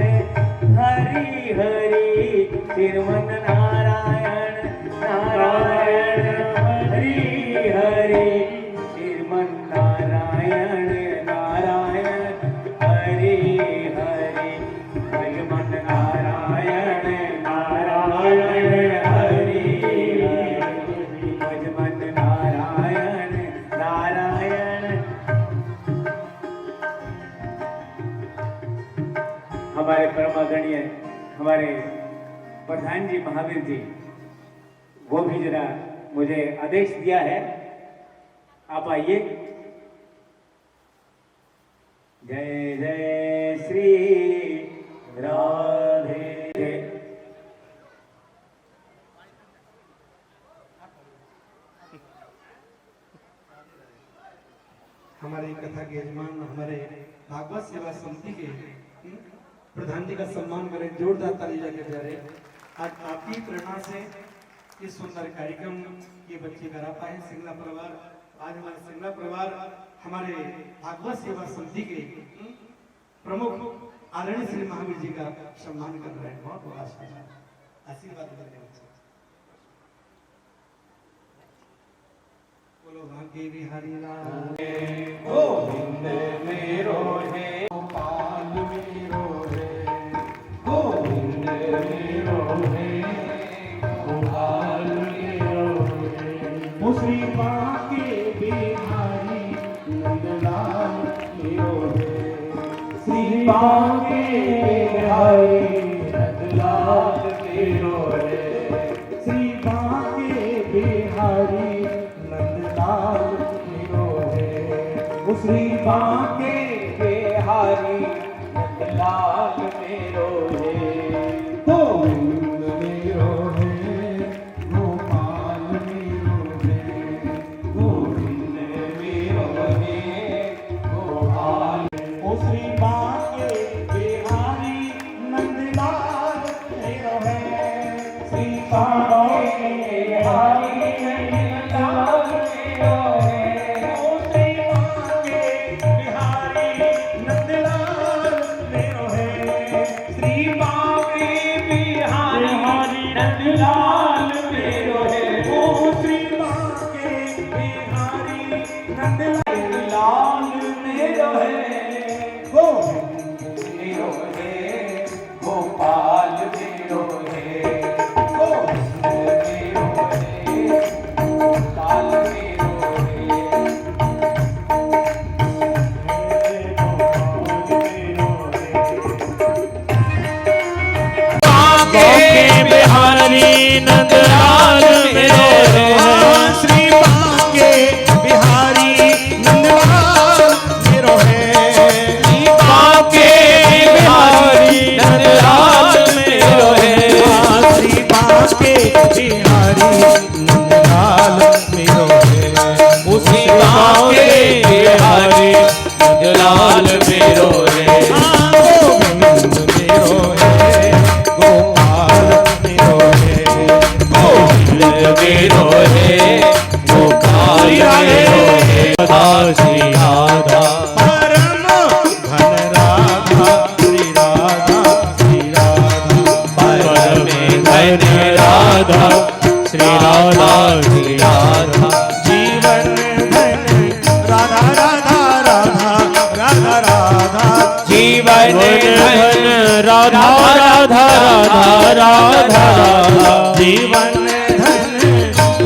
हरि हरि, श्रीमन नारायण नारायण हरि हरि, श्रीमन नारायण नारायण हरि हरि, भगवन नारायण नारायण हरि हरि, भगवन नारायण नारायण। हमारे परमादरणीय हमारे प्रधान जी महावीर जी वो भी जरा मुझे आदेश दिया है, आप आइए। जय जय श्री राधे। भागवत सेवा समिति के प्रधान जी का सम्मान करें, जोरदार ताली लगे प्यारे। आज आपकी प्रेरणा से इस सुंदर कार्यक्रम ये बच्चे करा पाए। सिंगला परिवार, आज हमारे सिंगला परिवार हमारे भागवत सेवा समिति के प्रमुख आदरणीय श्री महावीर जी का सम्मान कर रहे हैं। बहुत बहुत आशीर्वाद कर रहे हैं। बोलो भाग्य बिहारी लाल गोविंद मेरो है, गोपाल मेरो है, गोविंद मेरो है, गोपाल मेरो है। ओ श्री बांके बिहारी नंदलाल मेरो है, श्री बांके बिहारी नंदलाल मेरो है, श्री बांके बिहारी नंदलाल मेरो है। ओ श्री बांके बिहारी नंदलाल मेरो है, गोविंद मेरो है, गोपाल मेरो है, गोविंद मेरो है, गोपाल। ओ श्री बांके बिहारी नंदलाल मेरो है, श्री बांके बिहारी नंदलाल मेरो है। ओ श्री बांके बिहारी नंदलाल मेरो है, श्री बांके बिहारी नंदलाल मेरो है। ओ श्री बांके बिहारी नंदलाल मेरो है, गोविंद मेरो है, गोपाल मेरो है, गोविंद मेरो है, गोपाल मेरो है, बांके बिहारी नंदलाल मेरो है, श्री बांके बिहारी नंदलाल मेरो है, बांके बिहारी नंदलाल मेरो है, श्री बांके बिहारी नंदलाल मेरो है। उसी बांके बिहारी नंदलाल मेरो है, गोविंद मेरो है, गोपाल मेरो है, गोविंद मेरो है, गोपाल मेरो है, राधा श्री राधा परम धन राधा श्री राधा श्री राधा परम धन राधा श्री राधा श्री राधा जीवन धन राधा राधा राधा राधा राधा जीवन धन राधा राधा राधा राधा राधा जीवन धन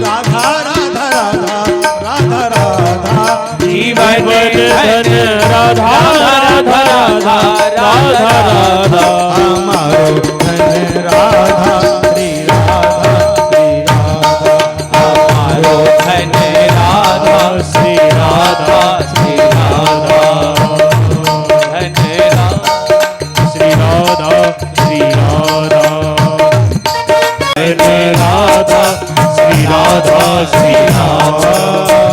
राधा राधा राधा राधा राधा जीवन धन राधा राधा राधा राधा राधा हमारो धन राधा श्री राधा श्री राधा हमारो धन राधा श्री राधा श्री राधा धन श्री राधा श्री राधा धन राधा श्री राधा श्री राधा